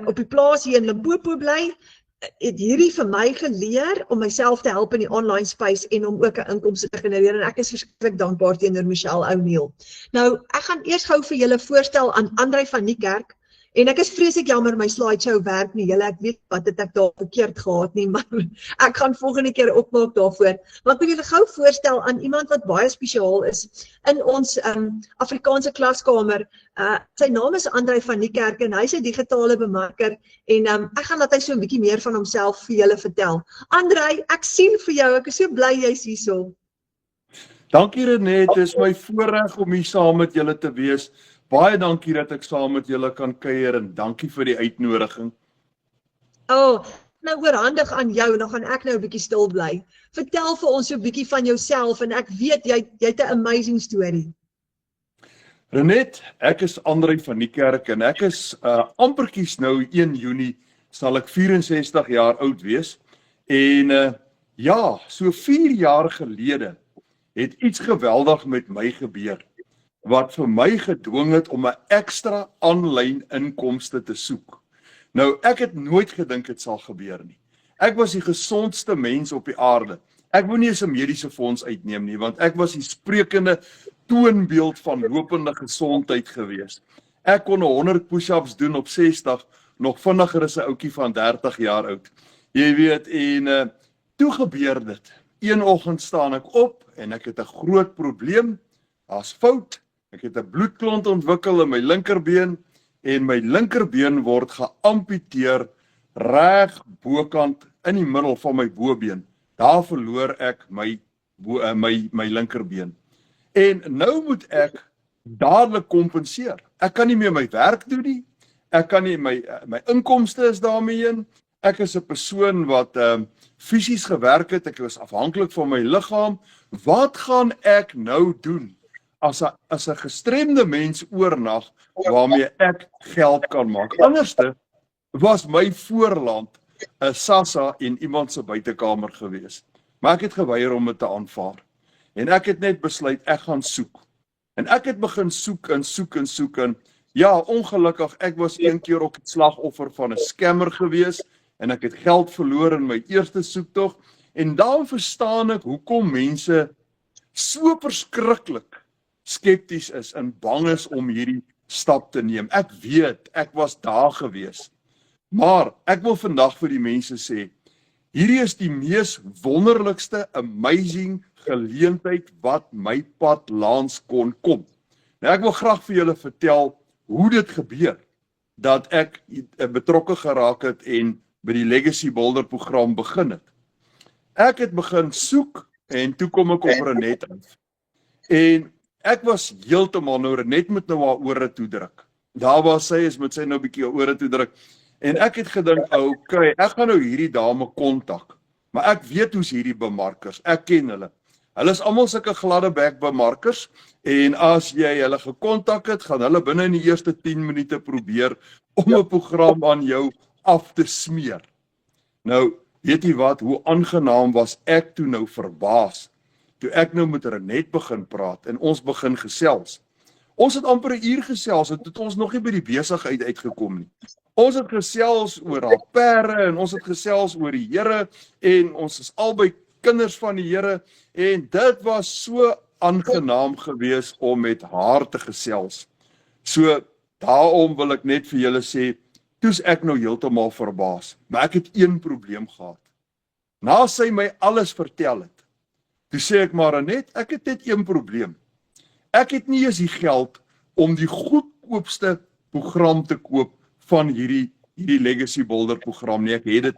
op die plaas hier in Limpopo bly, het hierdie vir my geleer om myself te help in die online space en om ook 'n inkomste te genereer en ek is verskriklik dankbaar teenoor Michelle O'Neil. Nou, ek gaan eers gou vir julle voorstel aan Andrei van Niekerk en ek is vreeslik jammer my slideshow werk nie. Julle, ek weet wat het ek daar verkeerd gehad nie, maar ek gaan volgende keer opmaak daarvoor. Maar ek wil julle gou voorstel aan iemand wat baie spesiaal is in ons Afrikaanse klaskamer. Sy naam is Andrei van Niekerk en hy's 'n digitale bemarker en ek gaan laat hy so 'n bietjie meer van homself vir julle vertel. Andrei, ek sien vir jou, ek is so bly jy's hierso. Dankie Renet, dit is my voorreg om hier saam met julle te wees. Baie dankie dat ek saam met julle kan kuier en dankie vir die uitnodiging. Nou oorhandig aan jou en dan gaan ek nou 'n bietjie stil bly. Vertel vir ons so 'n bietjie van jouself en ek weet jy het 'n amazing storie. Renet, ek is Andrei van Niekerk en ek is amperkies nou 1 Junie sal ek 64 jaar oud wees. En ja, so 4 jaar gelede het iets geweldig met my gebeur wat vir my gedwing het om 'n ekstra aanlyn inkomste te soek. Nou, ek het nooit gedink dit sal gebeur nie. Ek was die gesondste mens op die aarde. Ek wou nie eens 'n mediese fonds uitneem nie, want ek was die sprekende toonbeeld van lopende gesondheid gewees. Ek kon 100 push-ups doen op 60, nog vinniger as 'n ouetjie van 30 jaar oud. Jy weet, en toe gebeur dit. Een oggend staan ek op en ek het 'n groot probleem. Daar's fout. Ek het 'n bloedklont ontwikkel in my linkerbeen en my linkerbeen word geamputeer reg bokant in die middel van my bobeen. Daar verloor ek my linkerbeen. En nou moet ek dadelik kompenseer. Ek kan nie meer my werk doen nie. Ek kan nie my inkomste is daarmee heen. Ek is 'n persoon wat fisies gewerk het. Ek was afhanklik van my liggaam. Wat gaan ek nou doen as 'n gestremde mens oornag waarmee ek geld kan maak? Anderste was my voorland 'n SASSA en iemand se buitekamer gewees. Maar ek het geweier om dit te aanvaar. En ek het net besluit ek gaan soek. En ek het begin soek en ja, ongelukkig ek was een keer ook 'n slagoffer van 'n scammer gewees en ek het geld verloor in my eerste soektog en dan verstaan ek hoekom mense so verskriklik skepties is en bang is om hierdie stap te neem. Ek weet, ek was daar gewees. Maar ek wil vandag vir die mense sê, hierdie is die mees wonderlikste, amazing geleentheid wat my pad langs kon kom. Nou ek wil graag vir julle vertel hoe dit gebeur, dat ek betrokke geraak het en by die Legacy Builder program begin het. Ek het begin soek en toe kom ek op Renet af. En ek was heeltemal nou Renet moet nou haar ore toedruk. Daar waar sy is, moet sy nou 'n bietjie haar ore toedruk. En ek het gedink, okay, ek gaan nou hierdie dame kontak. Maar ek weet hoe's hierdie bemarkers. Ek ken hulle. Hulle is almal sulke gladde bek bemarkers en as jy hulle gekontak het, gaan hulle binne in die eerste 10 minute probeer om 'n program aan jou af te smeer. Nou, weet jy wat, hoe aangenaam was ek toe nou verbaas, toe ek nou met Renet begin praat en ons begin gesels. Ons het amper 'n uur gesels en het ons nog nie by die besigheid uitgekom nie. Ons het gesels oor haar pere en ons het gesels oor die Here en ons is albei kinders van die Here en dit was so aangenaam geweest om met haar te gesels. So daarom wil ek net vir julle sê, toe's ek nou heeltemal verbaas, maar ek het een probleem gehad. Na sy my alles vertel het, toe sê ek maar net, ek het net een probleem. Ek het nie eens die geld om die goedkoopste program te koop van hierdie Legacy Builder program nie, ek het dit.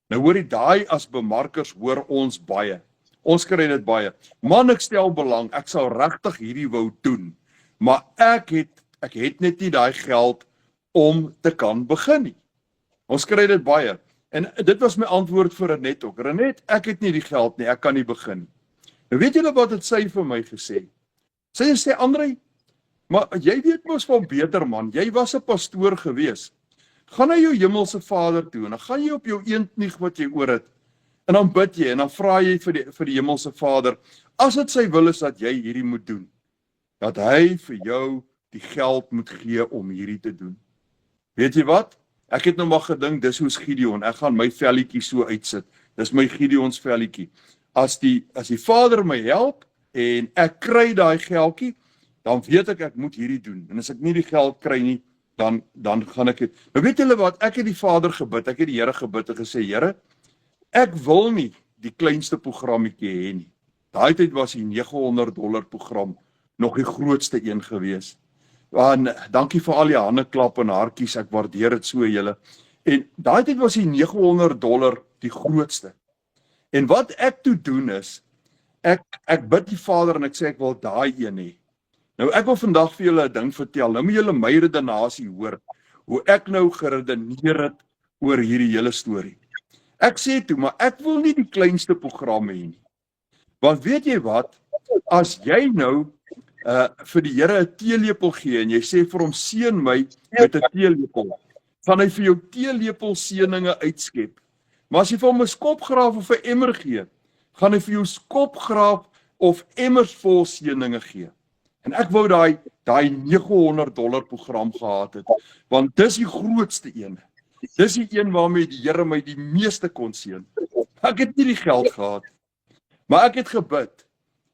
Nou hoor jy, daai as bemarkers hoor ons baie. Ons kry dit baie. Man, ek stel belang, ek sal regtig hierdie wou doen, maar ek het net nie daai geld om te kan begin nie. Ons kry dit baie. En dit was my antwoord vir Renet ook. Renet, ek het nie die geld nie, ek kan nie begin nie. Nou weet julle wat het sy vir my gesê? Sy sê, Andrei, maar jy weet mos van beter man, jy was 'n pastoor gewees. Gaan na jou hemelse Vader toe en dan gaan jy op jou eendknie wat jy oor het en dan bid jy en dan vra jy vir die hemelse Vader, as dit sy wil is dat jy hierdie moet doen, dat hy vir jou die geld moet gee om hierdie te doen. Weet jy wat? Ek het nou maar gedink, dis soos Gideon, ek gaan my velletjie so uitsit. Dis my Gideons velletjie. As die Vader my help en ek kry daai geldjie, dan weet ek moet hierdie doen. En as ek nie die geld kry nie, dan gaan ek dit. Nou weet julle wat, ek het die Vader gebid, ek het die Here gebid en gesê, Here, ek wil nie die kleinste programmetjie hê nie. Daai tyd was die $900 program nog die grootste een gewees. En dankie vir al die hande klap en hartjies, ek waardeer dit so julle. En daai tyd was die $900 die grootste. En wat ek toe doen is, ek bid die Vader en ek sê ek wil daai een hê. Nou ek wil vandag vir julle 'n ding vertel. Nou moet julle my redenasie hoor, hoe ek nou geredeneer het oor hierdie hele storie. Ek sê toe, maar ek wil nie die kleinste program hê nie. Want weet jy wat, as jy nou vir die Here 'n teelepel gee en jy sê vir hom seën my met 'n teelepel, gaan hy vir jou teelepel seëninge uitskep. Maar as jy vir hom 'n skopgraaf of 'n emmer gee, gaan hy vir jou skopgraaf of emmers vol seëninge gee. En ek wou daai $900 program gehad het, want dis die grootste een. Dis die een waarmee die Here my die meeste kon seën. Ek het nie die geld gehad, maar ek het gebid.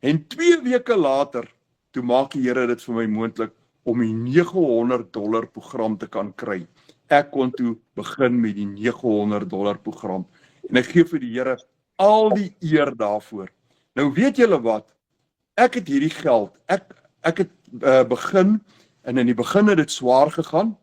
En 2 weke later, toe maak die Here dit vir my moontlik om die $900 program te kan kry. Ek kon toe begin met die $900 program. En ek gee vir die Here al die eer daarvoor. Nou weet julle wat? Ek het hierdie geld. Ek het begin, en in die begin het dit swaar gegaan,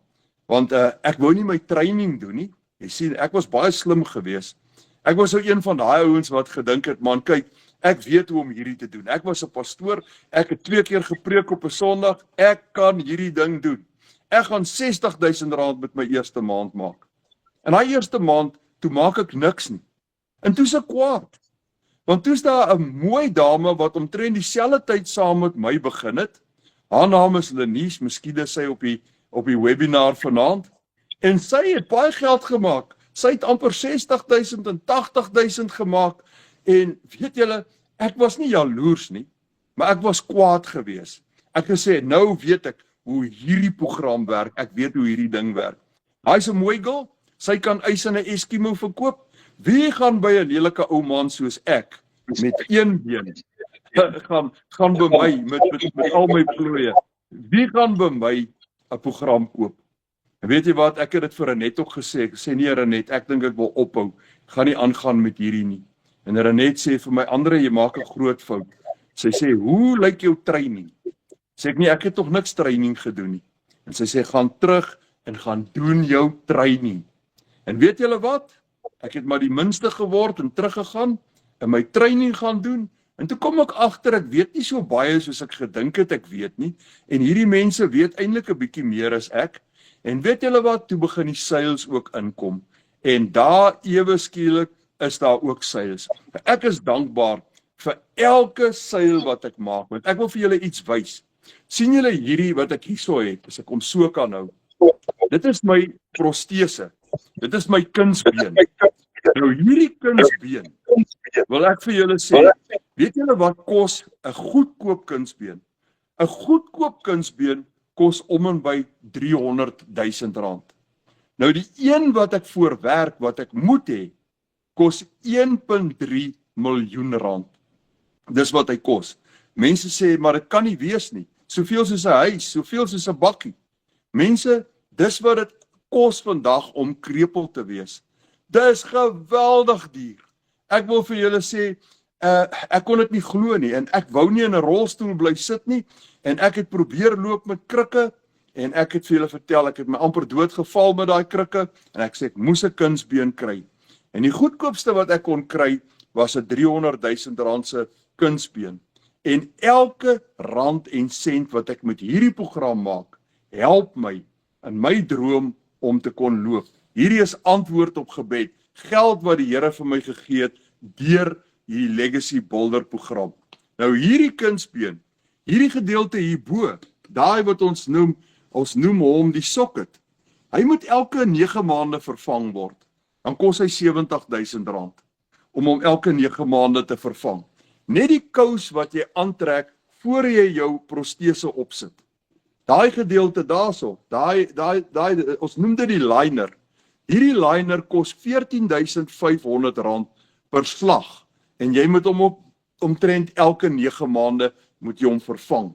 want ek wou nie my training doen nie. Jy sien, ek was baie slim geweest. Ek was so een van daai ouens wat gedink het, man, kyk, ek weet hoe om hierdie te doen. Ek was 'n pastoor, ek het 2 keer gepreek op 'n Sondag, ek kan hierdie ding doen. Ek gaan R60,000 met my eerste maand maak. En daai eerste maand, toe maak ek niks nie. En toe's ek kwaad. Want toe's daar 'n mooi dame wat omtrent dieselfde tyd saam met my begin het. Haar naam is Lenies, miskien is sy op die webinar vanaand. En sy het baie geld gemaak. Sy het amper 60,000 en 80,000 gemaak. En weet julle, ek was nie jaloers nie, maar ek was kwaad geweest. Ek het gesê, nou weet ek hoe hierdie program werk. Ek weet hoe hierdie ding werk. Hy's 'n mooi girl, sy kan ys in 'n Eskimo verkoop. Wie gaan by 'n lelike ou man soos ek met een been gaan by my met al my plooie? Wie gaan by my 'n program koop? En weet jy wat, ek het dit vir Renet ook gesê. Ek sê nee Renet, ek dink ek wil ophou. Gaan nie aangaan met hierdie nie. En Renet sê vir my, Andre, jy maak 'n groot fout. Sy sê, hoe lyk jou training? Sê ek nie, ek het tog niks training gedoen nie. En sy sê, gaan terug en gaan doen jou training. En weet julle wat? Ek het maar die minste geword en teruggegaan en my training gaan doen. En toe kom ek agter, ek weet nie so baie soos ek gedink het ek weet nie. En hierdie mense weet eintlik 'n bietjie meer as ek. En weet julle wat? Toe begin die seils ook inkom. En daar ewe skielik is daar ook seils. Ek is dankbaar vir elke seil wat ek maak. Want ek wil vir julle iets wys. Sien julle hierdie wat ek hierso het, as ek hom so kan hou? Dit is my protese. Dit is my kunsbeen. Nou hierdie kunsbeen, wil ek vir julle sê, weet julle wat kos 'n goedkoop kunsbeen? 'n Goedkoop kunsbeen kos om en by R300,000. Nou die een wat ek voorwerk, wat ek moet hê, kos R1.3 miljoen. Dis wat hy kos. Mense sê, maar dit kan nie wees nie. Soveel soos 'n huis, soveel soos 'n bakkie. Mense, dis wat dit kos vandag om krepeel te wees. Dis geweldig duur. Ek wil vir julle sê, ek kon dit nie glo nie, en ek wou nie in 'n rolstoel bly sit nie, en ek het probeer loop met krikke, en ek het vir julle vertel, ek het my amper doodgeval met daai krikke, en ek sê, ek moes 'n kunsbeen kry. En die goedkoopste wat ek kon kry, was 'n R300,000 se kunsbeen. En elke rand en sent wat ek met hierdie program maak, help my in my droom om te kon loop. Hierdie is antwoord op gebed. Geld wat die Here vir my gegee het deur hierdie Legacy Builder program. Nou hierdie kunsbeen, hierdie gedeelte hierbo, daai wat ons noem hom die socket. Hy moet elke 9 maande vervang word. Dan kos hy R70,000 om hom elke 9 maande te vervang. Net die kous wat jy aantrek voor jy jou protese opsit. Daai gedeelte daarso, daai ons noem dit die liner. Hierdie liner kos R14.500 per slag en jy moet hom op omtrent elke 9 maande moet jy hom vervang.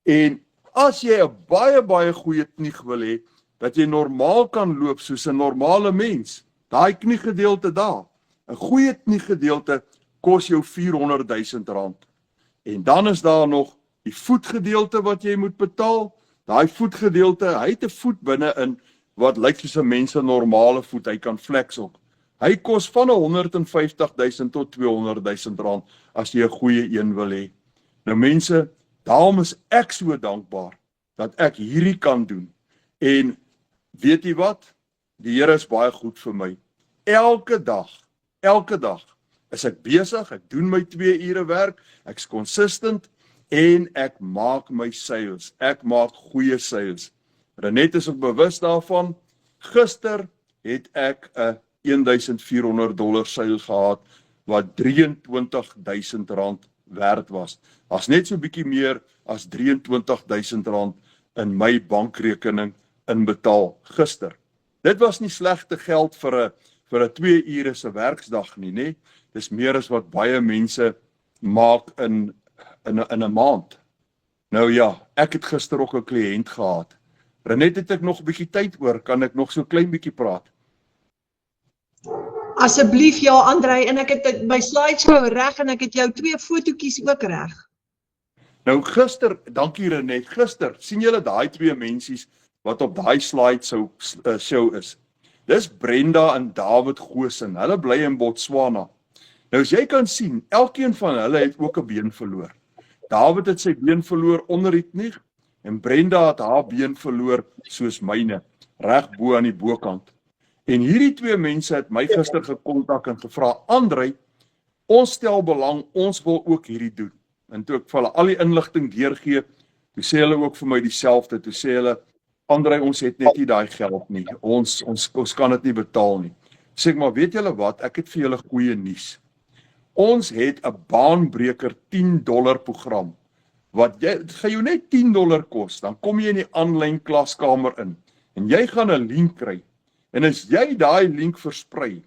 En as jy 'n baie goeie knieg wil hê, dat jy normaal kan loop soos 'n normale mens, daai kniegedeelte daar, 'n goeie kniegedeelte kos jou R400.000. En dan is daar nog die voetgedeelte wat jy moet betaal. Daai voetgedeelte, hy het 'n voet binne-in wat lyk soos 'n mens se normale voet, hy kan flex ook. Hy kos van R150.000 tot R200.000 as jy 'n goeie een wil hê. Nou mense, daarom is ek so dankbaar dat ek hierdie kan doen. En weet jy wat? Die Here is baie goed vir my. Elke dag is ek besig, ek doen my 2 ure werk, ek's consistent en ek maak my sales. Ek maak goeie sales. Renet is ook bewus daarvan. Gister het ek 'n $1,400 sale gehad wat R23.000 werd was. As net so bietjie meer as R23.000 in my bankrekening inbetaal gister. Dit was nie slegte geld vir 'n 2 ure se werksdag nie, nê? Dis meer as wat baie mense maak in 'n maand. Nou ja, ek het gister ook 'n kliënt gehad. Renet, het ek nog 'n bietjie tyd oor, kan ek nog so klein bietjie praat? Asseblief ja, Andrei, en ek het my slideshow reg en ek het jou 2 fotootjies ook reg. Nou gister, dankie Renet, gister sien julle daai 2 mensies wat op daai slideshow show is. Dis Brenda en David Goosen. Hulle bly in Botswana. Nou as jy kan sien, elkeen van hulle het ook 'n been verloor. David het sy been verloor onder die knie en Brenda het haar been verloor soos myne, reg bo aan die bokant. En hierdie 2 mense het my gister gekontak en gevra, Andrei, ons stel belang, ons wil ook hierdie doen. En toe ek vir hulle al die inligting deurgee, toe sê hulle ook vir my dieselfde, toe sê hulle, Andrei, ons het net nie daai geld nie, ons kan dit nie betaal nie. Sê ek, maar weet julle wat, ek het vir julle goeie nuus. Ons het 'n baanbreker $10 program, wat dit gaan jou net $10 kos, dan kom jy in die aanlyn klaskamer in, en jy gaan 'n link kry, en as jy daai link versprei,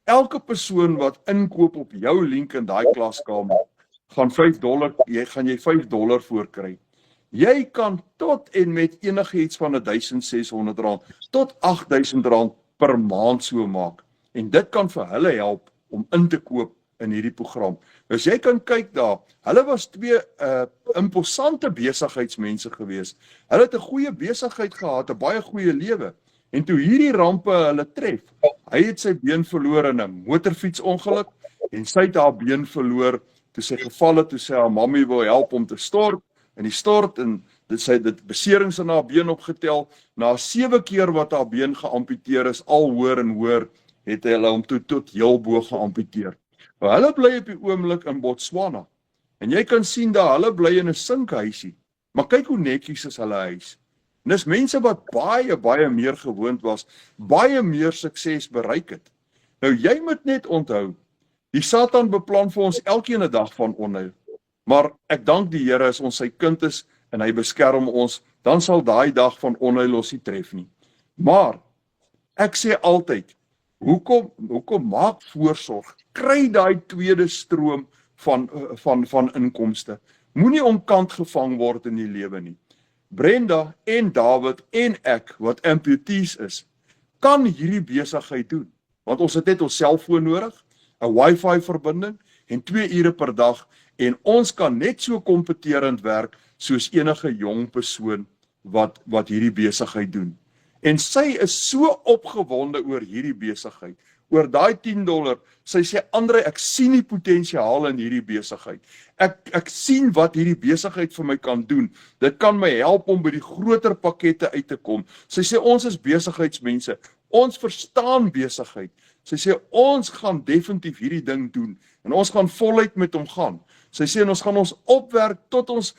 elke persoon wat inkoop op jou link in daai klaskamer, gaan jy $5 voorkry. Jy kan tot en met enigiets van R1,600 tot R8,000 per maand so maak, en dit kan vir hulle help om in te koop in hierdie program. As jy kan kyk daar, hulle was 2 imposante besigheidsmense gewees. Hulle het 'n goeie besigheid gehad, 'n baie goeie lewe. En toe hierdie rampe hulle tref, hy het sy been verloor in 'n motorfietsongeluk en sy het haar been verloor toe sy geval het, toe sy haar mammie wil help om te stort, en die stort en dit beserings in haar been opgetel. Na 7 keer wat haar been geamputeer is, al hoër en hoër, het hulle hom toe tot heel bo geamputeer. Maar hulle bly op die oomblik in Botswana. En jy kan sien dat hulle bly in 'n sinkhuisie. Maar kyk hoe netjies is hulle huis. En dis mense wat baie meer gewoond was, baie meer sukses bereik het. Nou jy moet net onthou, die Satan beplan vir ons elkeen 'n dag van onheil. Maar ek dank die Here as ons sy kind is en hy beskerm ons, dan sal daai dag van onheil ons nie tref nie. Maar ek sê altyd, hoekom maak voorsorg? Kry daai tweede stroom van inkomste. Moenie omkant gevang word in die lewe nie. Brenda en David en ek wat amputees is, kan hierdie besigheid doen. Want ons het net ons selfoon nodig, 'n Wi-Fi verbinding en 2 ure per dag, en ons kan net so kompeterend werk soos enige jong persoon wat hierdie besigheid doen. En sy is so opgewonde oor hierdie besigheid, oor daai $10. Sy sê, Andrei, ek sien die potensiaal in hierdie besigheid. Ek sien wat hierdie besigheid vir my kan doen. Dit kan my help om by die groter pakkette uit te kom. Sy sê, ons is besigheidsmense. Ons verstaan besigheid. Sy sê, ons gaan definitief hierdie ding doen. En ons gaan voluit met hom gaan. Sy sê, en ons gaan ons opwerk tot ons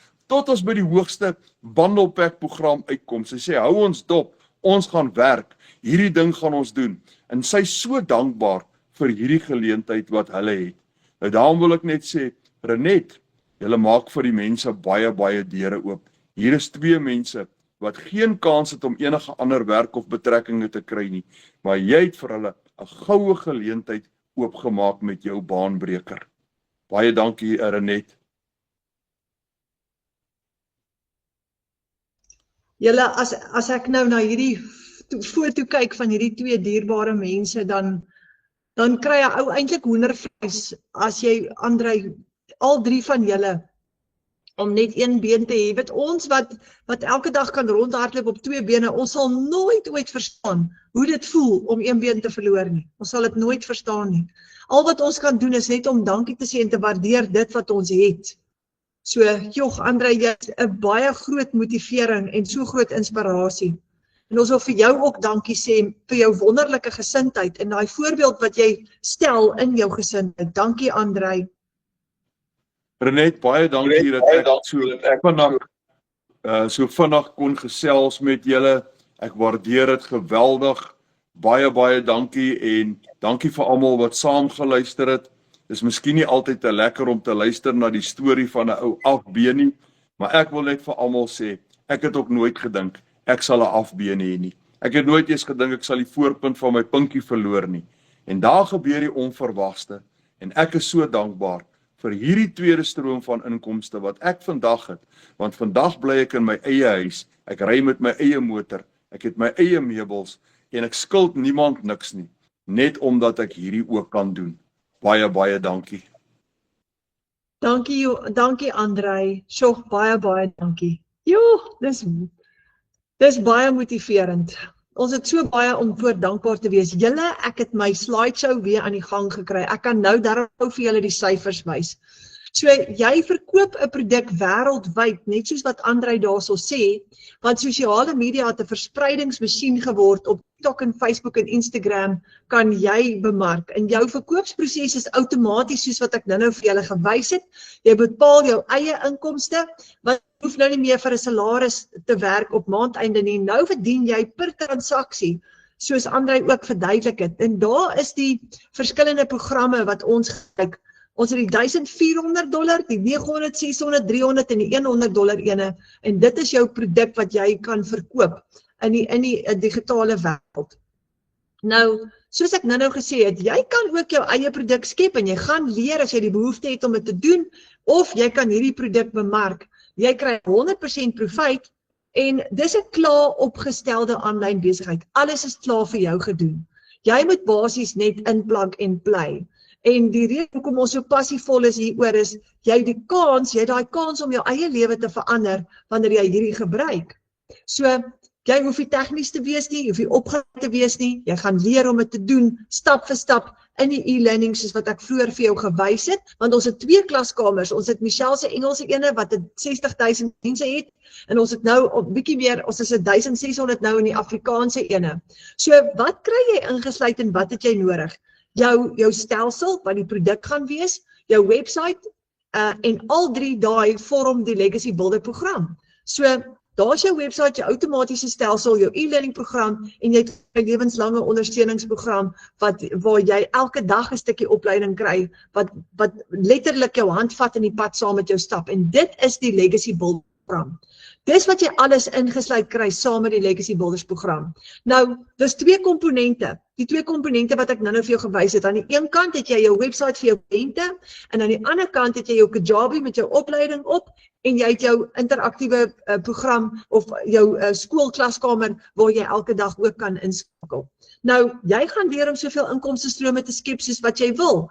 by die hoogste bundle pack program uitkom. Sy sê, hou ons dop. Ons gaan werk, hierdie ding gaan ons doen, en sy is so dankbaar vir hierdie geleentheid wat hulle het. Nou daarom wil ek net sê, Renet, julle maak vir die mense baie deure oop. Hier is 2 mense wat geen kans het om enige ander werk of betrekkinge te kry nie, maar jy het vir hulle 'n goue geleentheid oopgemaak met jou baanbreker. Baie dankie, Renet. Julle, as ek nou na hierdie foto kyk van hierdie twee dierbare mense, dan kry jy ou eintlik hoendervleis as jy, Andrei, al drie van julle om net een been te hê. Weet ons wat elke dag kan rondhardloop op twee bene, ons sal nooit ooit verstaan hoe dit voel om een been te verloor nie. Ons sal dit nooit verstaan nie. Al wat ons kan doen is net om dankie te sê en te waardeer dit wat ons het. So, joh, Andrei, jy is 'n baie groot motivering en so groot inspirasie. En ons wil vir jou ook dankie sê vir jou wonderlike gesindheid en daai voorbeeld wat jy stel in jou gesindheid. Dankie, Andrei. Renet, baie dankie dat ek so vinnig kon gesels met julle. Ek waardeer dit geweldig. Baie dankie en dankie vir almal wat saam geluister het. Dis miskien nie altyd te lekker om te luister na die storie van 'n ou afbeen nie, maar ek wil net vir almal sê, ek het ook nooit gedink ek sal 'n afbeen hê nie. Ek het nooit eens gedink ek sal die voorpunt van my pinkie verloor nie. En daar gebeur die onverwagste en ek is so dankbaar vir hierdie tweede stroom van inkomste wat ek vandag het, want vandag bly ek in my eie huis, ek ry met my eie motor, ek het my eie meubels en ek skuld niemand niks nie, net omdat ek hierdie ook kan doen. Baie dankie. Dankie Andrei. Sjoe, baie dankie. Jo, dis baie motiverend. Ons het so baie om voor dankbaar te wees. Julle, ek het my slideshow weer aan die gang gekry. Ek kan nou daarop vir julle die syfers wys. So, jy verkoop 'n produk wêreldwyd, net soos wat Andrei daarso sê, want sosiale media het 'n verspreidingsmasjien geword op TikTok en Facebook en Instagram kan jy bemark. En jou verkoopsproses is outomaties soos wat ek nou vir julle gewys het. Jy bepaal jou eie inkomste, want jy hoef nou nie meer vir 'n salaris te werk op maandeinde nie. Nou verdien jy per transaksie, soos Andrei ook verduidelik het. En daar is die verskillende programme wat ons gebruik. Ons het die $1,400, die $900, $600, $300 en die $100 ene. En dit is jou produk wat jy kan verkoop in die digitale wêreld. Nou, soos ek nou gesê het, jy kan ook jou eie produk skep en jy gaan leer as jy die behoefte het om dit te doen, of jy kan hierdie produk bemark. Jy kry 100% profijt en dis 'n klaar opgestelde aanlyn besigheid. Alles is klaar vir jou gedoen. Jy moet basies net inplug en play. En die rede hoekom ons so passievol is hieroor is, jy het daai kans om jou eie lewe te verander wanneer jy hierdie gebruik. So, jy hoef nie tegnies te wees nie, jy hoef nie opgeleid te wees nie, jy gaan leer om dit te doen, stap vir stap, in die e-learning soos wat ek vroeër vir jou gewys het, want ons het 2 klaskamers, ons het Michelle se Engelse ene wat 60,000 mense het, en ons het nou op bietjie meer, ons is 1,600 nou in die Afrikaanse ene. So, wat kry jy ingesluit en wat het jy nodig? Jou stelsel, wat die produk gaan wees, jou website, en al 3 daai vorm die Legacy Builder program. So, daar is jou website, jou outomatiese stelsel, jou e-learning program, en jy het 'n lewenslange ondersteuningsprogram, waar jy elke dag 'n stukkie opleiding kry, wat letterlik jou hand vat in die pad saam met jou stap, en dit is die Legacy Builder program. Dis wat jy alles ingesluit kry saam met die Legacy Builders program. Nou, dis 2 komponente. Die 2 komponente wat ek nou vir jou gewys het. Aan die een kant het jy jou website vir jou kliënte en aan die ander kant het jy jou Kajabi met jou opleiding op en jy het jou interaktiewe program of jou skoolklaskamer waar jy elke dag ook kan inskakel. Nou, jy gaan leer om soveel inkomstestrome te skep soos wat jy wil.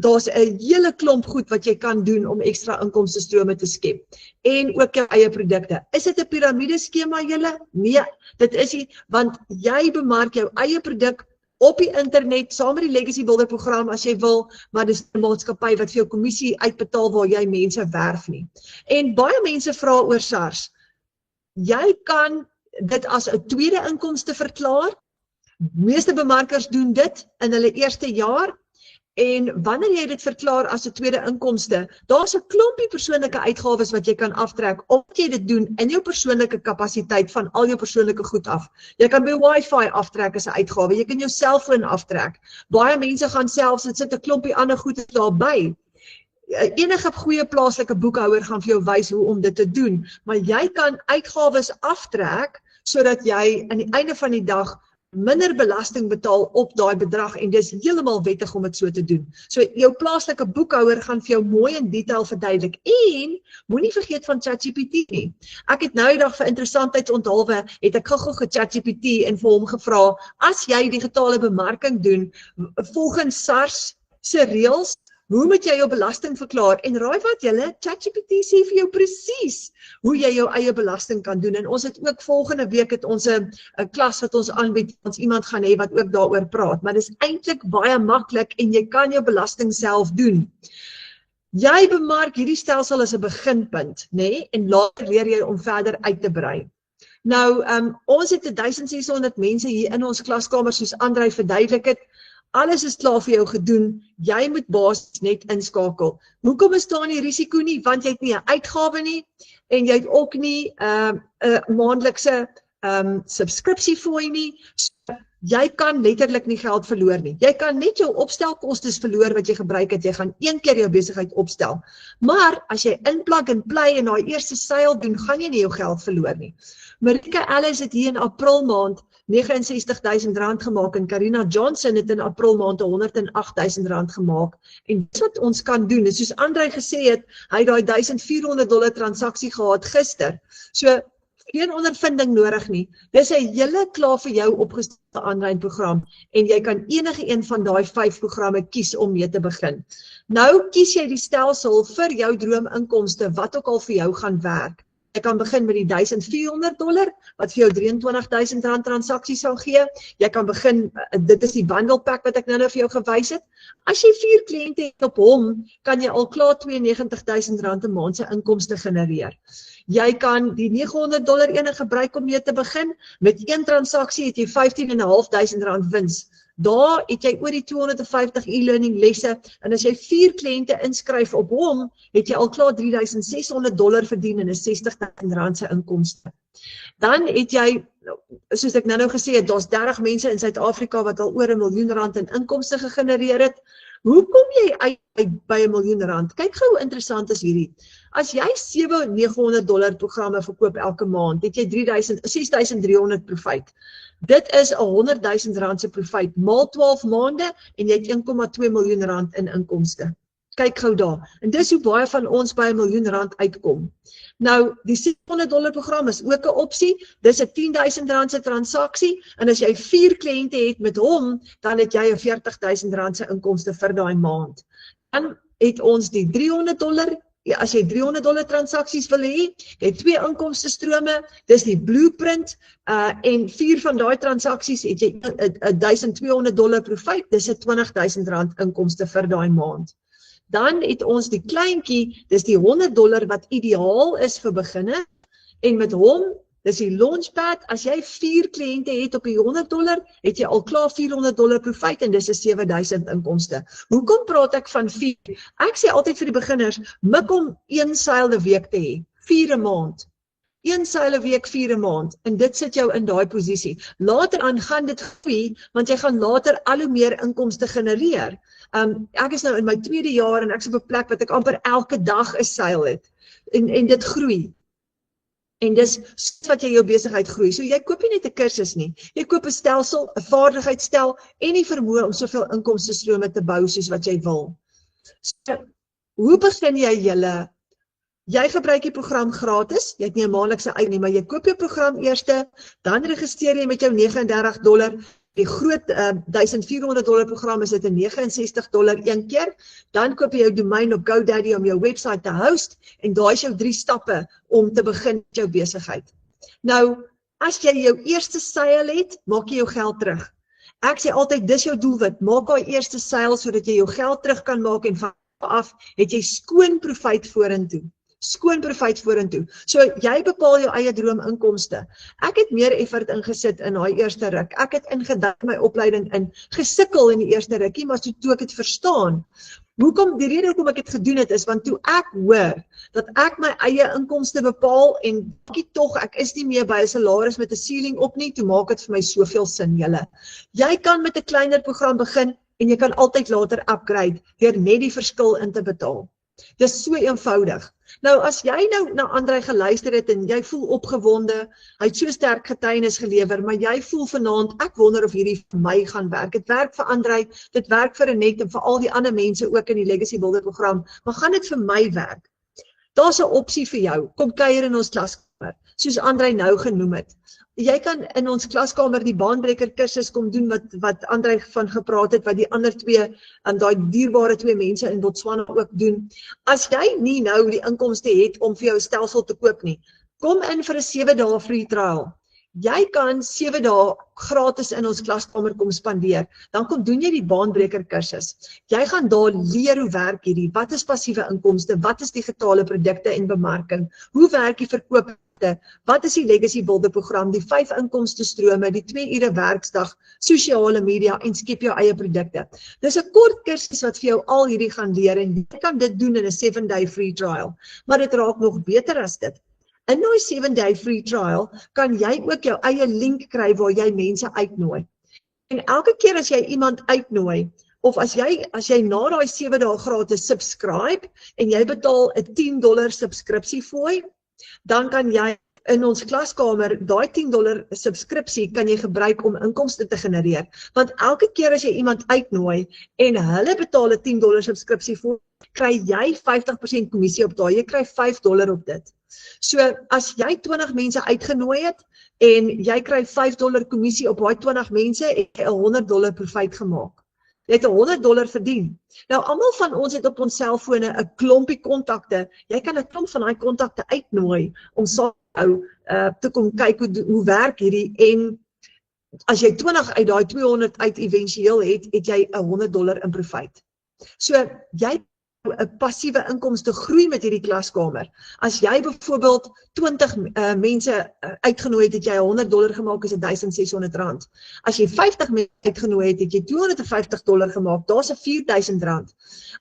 Daar's 'n hele klomp goed wat jy kan doen om ekstra inkomstestrome te skep. En ook jou eie produkte. Is dit 'n piramideskema julle? Nee, dit is nie, want jy bemark jou eie produk op die internet, saam met die Legacy Builder program as jy wil, maar dis 'n maatskappy wat vir jou kommissie uitbetaal waar jy mense werf nie. En baie mense vra oor SARS. Jy kan dit as 'n tweede inkomste verklaar. Meeste bemarkers doen dit in hulle eerste jaar. En wanneer jy dit verklaar as 'n tweede inkomste, daar's 'n klompie persoonlike uitgawes wat jy kan aftrek, omdat jy dit doen in jou persoonlike kapasiteit van al jou persoonlike goed af. Jy kan by Wi-Fi aftrek as 'n uitgawe, jy kan jou selfoon aftrek. Baie mense gaan selfs, dit sit 'n klompie ander goed daarby. enige goeie plaaslike boekhouer gaan vir jou wys hoe om dit te doen, maar jy kan uitgawes aftrek sodat jy aan die einde van die dag minder belasting betaal op daai bedrag en dis heeltemal wettig om dit so te doen. So jou plaaslike boekhouer gaan vir jou mooi in detail verduidelik en moenie vergeet van ChatGPT nie. Ek het nou die dag vir interessantheidsonthaalwe het ek gou ChatGPT en vir hom gevra, as jy digitale bemarking doen volgens SARS se reëls, hoe moet jy jou belasting verklaar? En raai wat julle, ChatGPT sê vir jou presies hoe jy jou eie belasting kan doen. En ons het ook volgende week het ons 'n klas wat ons aanbied, ons iemand gaan hê wat ook daaroor praat. Maar dis eintlik baie maklik en jy kan jou belasting self doen. Jy bemark hierdie stelsel as 'n beginpunt, nê? En later leer jy om verder uit te brei. Nou, ons het 1600 mense hier in ons klaskamer soos Andrei verduidelik het. Alles is klaar vir jou gedoen, jy moet basies net inskakel. Hoekom bestaan die risiko nie? Want jy het nie 'n uitgawe nie en jy het ook nie 'n maandelikse subskripsiefooi nie. So, jy kan letterlik nie geld verloor nie. Jy kan net jou opstelkostes verloor wat jy gebruik het. Jy gaan een keer jou besigheid opstel. Maar as jy inplug en play en daai eerste seil doen, gaan jy nie jou geld verloor nie. Marika Ellis het hier in April maand R69,000 gemaak en Karina Johnson het in April maand R108,000 gemaak. En dis wat ons kan doen. Soos Andrei gesê het, hy het daai $1,400 transaksie gehad gister. So geen ondervinding nodig nie. Dis 'n hele klaar vir jou opgestelde aanlyn program en jy kan enige een van daai 5 programme kies om mee te begin. Nou kies jy die stelsel vir jou droominkomste wat ook al vir jou gaan werk. Jy kan begin met die $1,400 wat vir jou R23,000 transaksie sal gee. Jy kan begin, dit is die bundle pack wat ek nou vir jou gewys het. As jy 4 kliënte het op hom, kan jy al klaar R92,000 'n maand se inkomste genereer. Jy kan die $900 ene gebruik om mee te begin. Met 1 transaksie het jy R15,500 wins. Daar het jy oor die 250 e-learning lesse en as jy 4 kliënte inskryf op hom, het jy al klaar $3,600 verdien en R60,000 se inkomste. Dan het jy, soos ek nou gesê het, daar's 30 mense in Suid-Afrika wat al oor R1 miljoen in inkomste gegenereer het. Hoe kom jy uit by R1 miljoen? Kyk gou hoe interessant is hierdie. As jy $700-900 programme verkoop elke maand, het jy $6,300 profit. Dit is R100,000 se profit, maal 12 maande en jy het R1,2 miljoen in inkomste. Kyk gou daar. En dis hoe baie van ons by R1 miljoen uitkom. Nou, die $600 program is ook 'n opsie. Dis 'n R10,000 se transaksie en as jy 4 kliënte het met hom, dan het jy 'n R40,000 se inkomste vir daai maand. Dan het ons die $300. As jy $300 transaksies wil hê, jy het 2 inkomste strome, dis die blueprint en 4 van daai transaksies het jy $1,200 profit, dis 'n R20,000 inkomste vir daai maand. Dan het ons die kleintjie, dis die $100 wat ideaal is vir beginne en met hom, dis die launchpad, as jy 4 kliënte het op die $100, het jy al klaar $400 profit en dis 'n $7,000 inkomste. Hoekom praat ek van 4? Ek sê altyd vir die beginners, mik om 1 seil 'n week te hê, 4 'n maand. 1 seil 'n week, 4 'n maand en dit sit jou in daai posisie. Later aan gaan dit groei, want jy gaan later al hoe meer inkomste genereer. Ek is nou in my 2de jaar en ek is op 'n plek wat ek amper elke dag 'n seil het en dit groei. En dis wat jy jou besigheid groei. So jy koop nie net 'n kursus nie. Jy koop 'n stelsel, 'n vaardigheidsstel en die vermoë om soveel inkomstestrome te bou soos wat jy wil. So, hoe begin jy julle? Jy gebruik die program gratis. Jy het nie 'n maandelikse uit nie, maar jy koop jou program eerste, dan registreer jy met jou $39. Die groot $1,400 program is dit $69 een keer. Dan koop jy jou domein op GoDaddy om jou website te host en daai is jou 3 stappe om te begin met jou besigheid. Nou, as jy jou eerste seil het, maak jy jou geld terug. Ek sê altyd, dis jou doelwit, maak daai eerste seil sodat jy jou geld terug kan maak en vanaf het jy skoon profit vorentoe. Skoon profit vorentoe. So jy bepaal jou eie droominkomste. Ek het meer effort ingesit in daai eerste ruk. Ek het ingedink my opleiding in gesukkel in die eerste rukkie, maar toe ek het verstaan. Die rede hoekom ek dit gedoen het is want toe ek hoor dat ek my eie inkomste bepaal en ek is nie meer by 'n salaris met 'n ceiling op nie, toe maak dit vir my soveel sin julle. Jy kan met 'n kleiner program begin en jy kan altyd later upgrade deur net die verskil in te betaal. Dis so eenvoudig. Nou as jy nou na Andrei geluister het en jy voel opgewonde, hy het so sterk getuienis gelewer, maar jy voel vanaand, ek wonder of hierdie vir my gaan werk. Dit werk vir Andrei, dit werk vir Renet en vir al die ander mense ook in die Legacy Builder program, maar gaan dit vir my werk? Daar's 'n opsie vir jou. Kom kuier in ons klaskamer, soos Andrei nou genoem het. Jy kan in ons klaskamer die baanbreker kursus kom doen wat Andrei van gepraat het, wat die ander twee, daai dierbare twee mense in Botswana ook doen. As jy nie nou die inkomste het om vir jou stelsel te koop nie, kom in vir 'n 7 dae free trial. Jy kan 7 dae gratis in ons klaskamer kom spandeer. Dan kom doen jy die baanbreker kursus. Jy gaan daar leer hoe werk hierdie, wat is passiewe inkomste, wat is digitale produkte en bemarking, hoe werk die verkoop, wat is die Legacy Builder program, die 5 inkomste strome, die 2 ure werksdag, sosiale media en skep jou eie produkte. Dis 'n kort kursus wat vir jou al hierdie gaan leer en jy kan dit doen in 'n 7-day free trial. Maar dit raak nog beter as dit. In die 7-day free trial kan jy ook jou eie link kry waar jy mense uitnooi. En elke keer as jy iemand uitnooi, of as jy na daai 7 dae gratis subscribe en jy betaal 'n $10 subskripsiefooi, dan kan jy in ons klaskamer daai $10 subskripsie kan jy gebruik om inkomste te genereer. Want elke keer as jy iemand uitnooi en hulle betaal 'n $10 subskripsiefooi, kry jy 50% kommissie op daai. Jy kry $5 op dit. So as jy 20 mense uitgenooi het en jy kry $5 kommissie op daai 20 mense, het jy $100 profijt gemaak. Jy het $100 verdien. Nou almal van ons het op ons selfone 'n klompie kontakte. Jy kan 'n klomp van daai kontakte uitnooi om saam te kom kyk hoe werk hierdie, en as jy 20 uit daai 200 uit éventueel het jy $100 in profijt. So jy 'n passiewe inkomste groei met hierdie klaskamer. As jy byvoorbeeld 20 mense uitgenooi het jy $100 gemaak, is dit R1,600. As jy 50 mense uitgenooi het jy $250 gemaak, daar's 'n $4,000.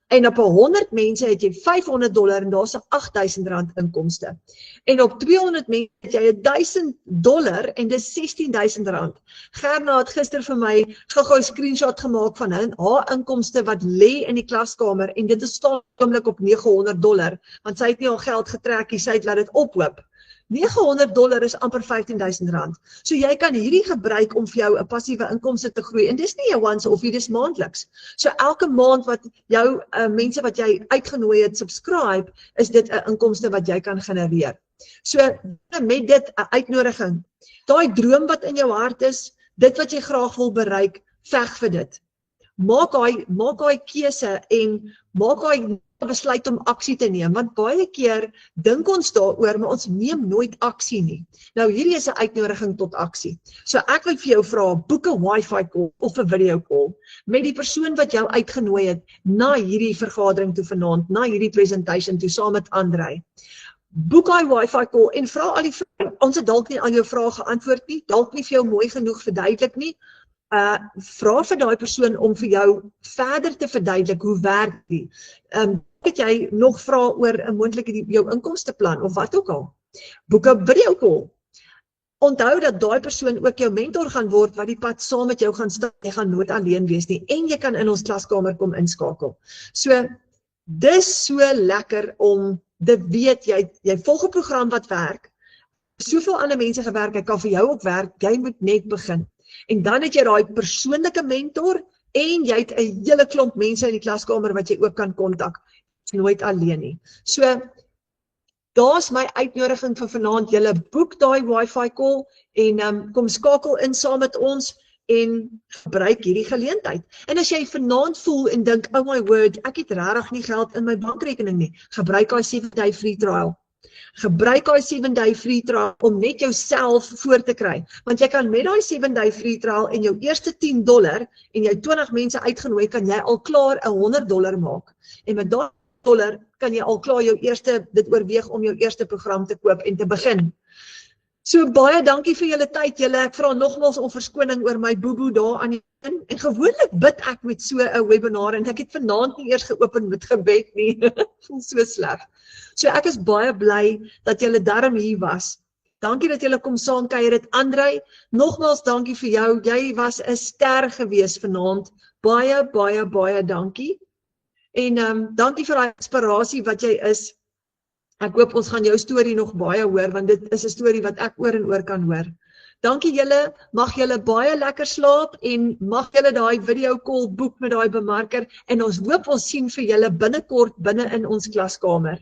En op 100 mense het jy $500 en daar's 'n $8,000 inkomste. En op 200 mense het jy $1,000 en dis $16,000. Gerna het gister vir my gou-gou 'n screenshot gemaak van haar inkomste wat lê in die klaskamer en dit is oomblik op $900, want sy het nie al geld getrek nie, sy het laat dit ophoop. $900 is amper R15,000. So jy kan hierdie gebruik om vir jou 'n passiewe inkomste te groei, en dis nie 'n once-offie, dis maandeliks. So elke maand wat jou mense wat jy uitgenooi het subscribe, is dit 'n inkomste wat jy kan genereer. So met dit 'n uitnodiging. Daai droom wat in jou hart is, dit wat jy graag wil bereik, veg vir dit. Maak daai keuse en maak daai besluit om aksie te neem, want baie keer dink ons daaroor, maar ons neem nooit aksie nie. Nou hierdie is 'n uitnodiging tot aksie. So ek wil vir jou vra, boek 'n Wi-Fi call of 'n video call met die persoon wat jou uitgenooi het na hierdie vergadering toe vanaand, na hierdie presentation toe saam met Andrei. Boek daai Wi-Fi call en vra al die vrae. Ons het dalk nie al jou vrae geantwoord nie, dalk nie vir jou mooi genoeg verduidelik nie. Vra vir daai persoon om vir jou verder te verduidelik hoe werk die. Het jy nog vra oor 'n moontlike jou inkomsteplan of wat ook al? Boek 'n video call. Onthou dat daai persoon ook jou mentor gaan word wat die pad saam met jou gaan stap. Jy gaan nooit alleen wees nie en jy kan in ons klaskamer kom inskakel. So dis so lekker om te weet jy volg 'n program wat werk. Soveel ander mense gewerk, hy kan vir jou ook werk. Jy moet net begin. En dan het jy daai persoonlike mentor en jy het 'n hele klomp mense in die klaskamer wat jy ook kan kontak. Nooit alleen nie. So daar's my uitnodiging vir vanaand. Julle boek daai Wi-Fi call en kom skakel in saam met ons en gebruik hierdie geleentheid. En as jy vanaand voel en dink, oh my word, ek het regtig nie geld in my bankrekening nie, gebruik daai 7-day free trial. Gebruik daai 7-day free trial om net jouself voor te kry. Want jy kan met daai 7-day free trial en jou eerste $10 en jy 20 mense uitgenooi, kan jy al klaar $100 maak. En met daai $100 kan jy al klaar dit oorweeg om jou eerste program te koop en te begin. So baie dankie vir julle tyd. Ek vra nogmaals om verskoning oor my boeboe daar aan die begin. En gewoonlik bid ek met so 'n webinar en ek het vanaand nie eers geopen met gebed nie. Voel so sleg. So ek is baie bly dat julle darm hier was. Dankie dat julle kom saam kuier het. Andrei, nogmaals dankie vir jou. Jy was 'n ster gewees vanaand. Baie dankie. En dankie vir daai inspirasie wat jy is. Ek hoop ons gaan jou storie nog baie hoor, want dit is 'n storie wat ek oor en oor kan hoor. Dankie julle, mag julle baie lekker slaap en mag julle daai video call boek met daai bemarker en ons hoop ons sien vir julle binnekort binne in ons klaskamer.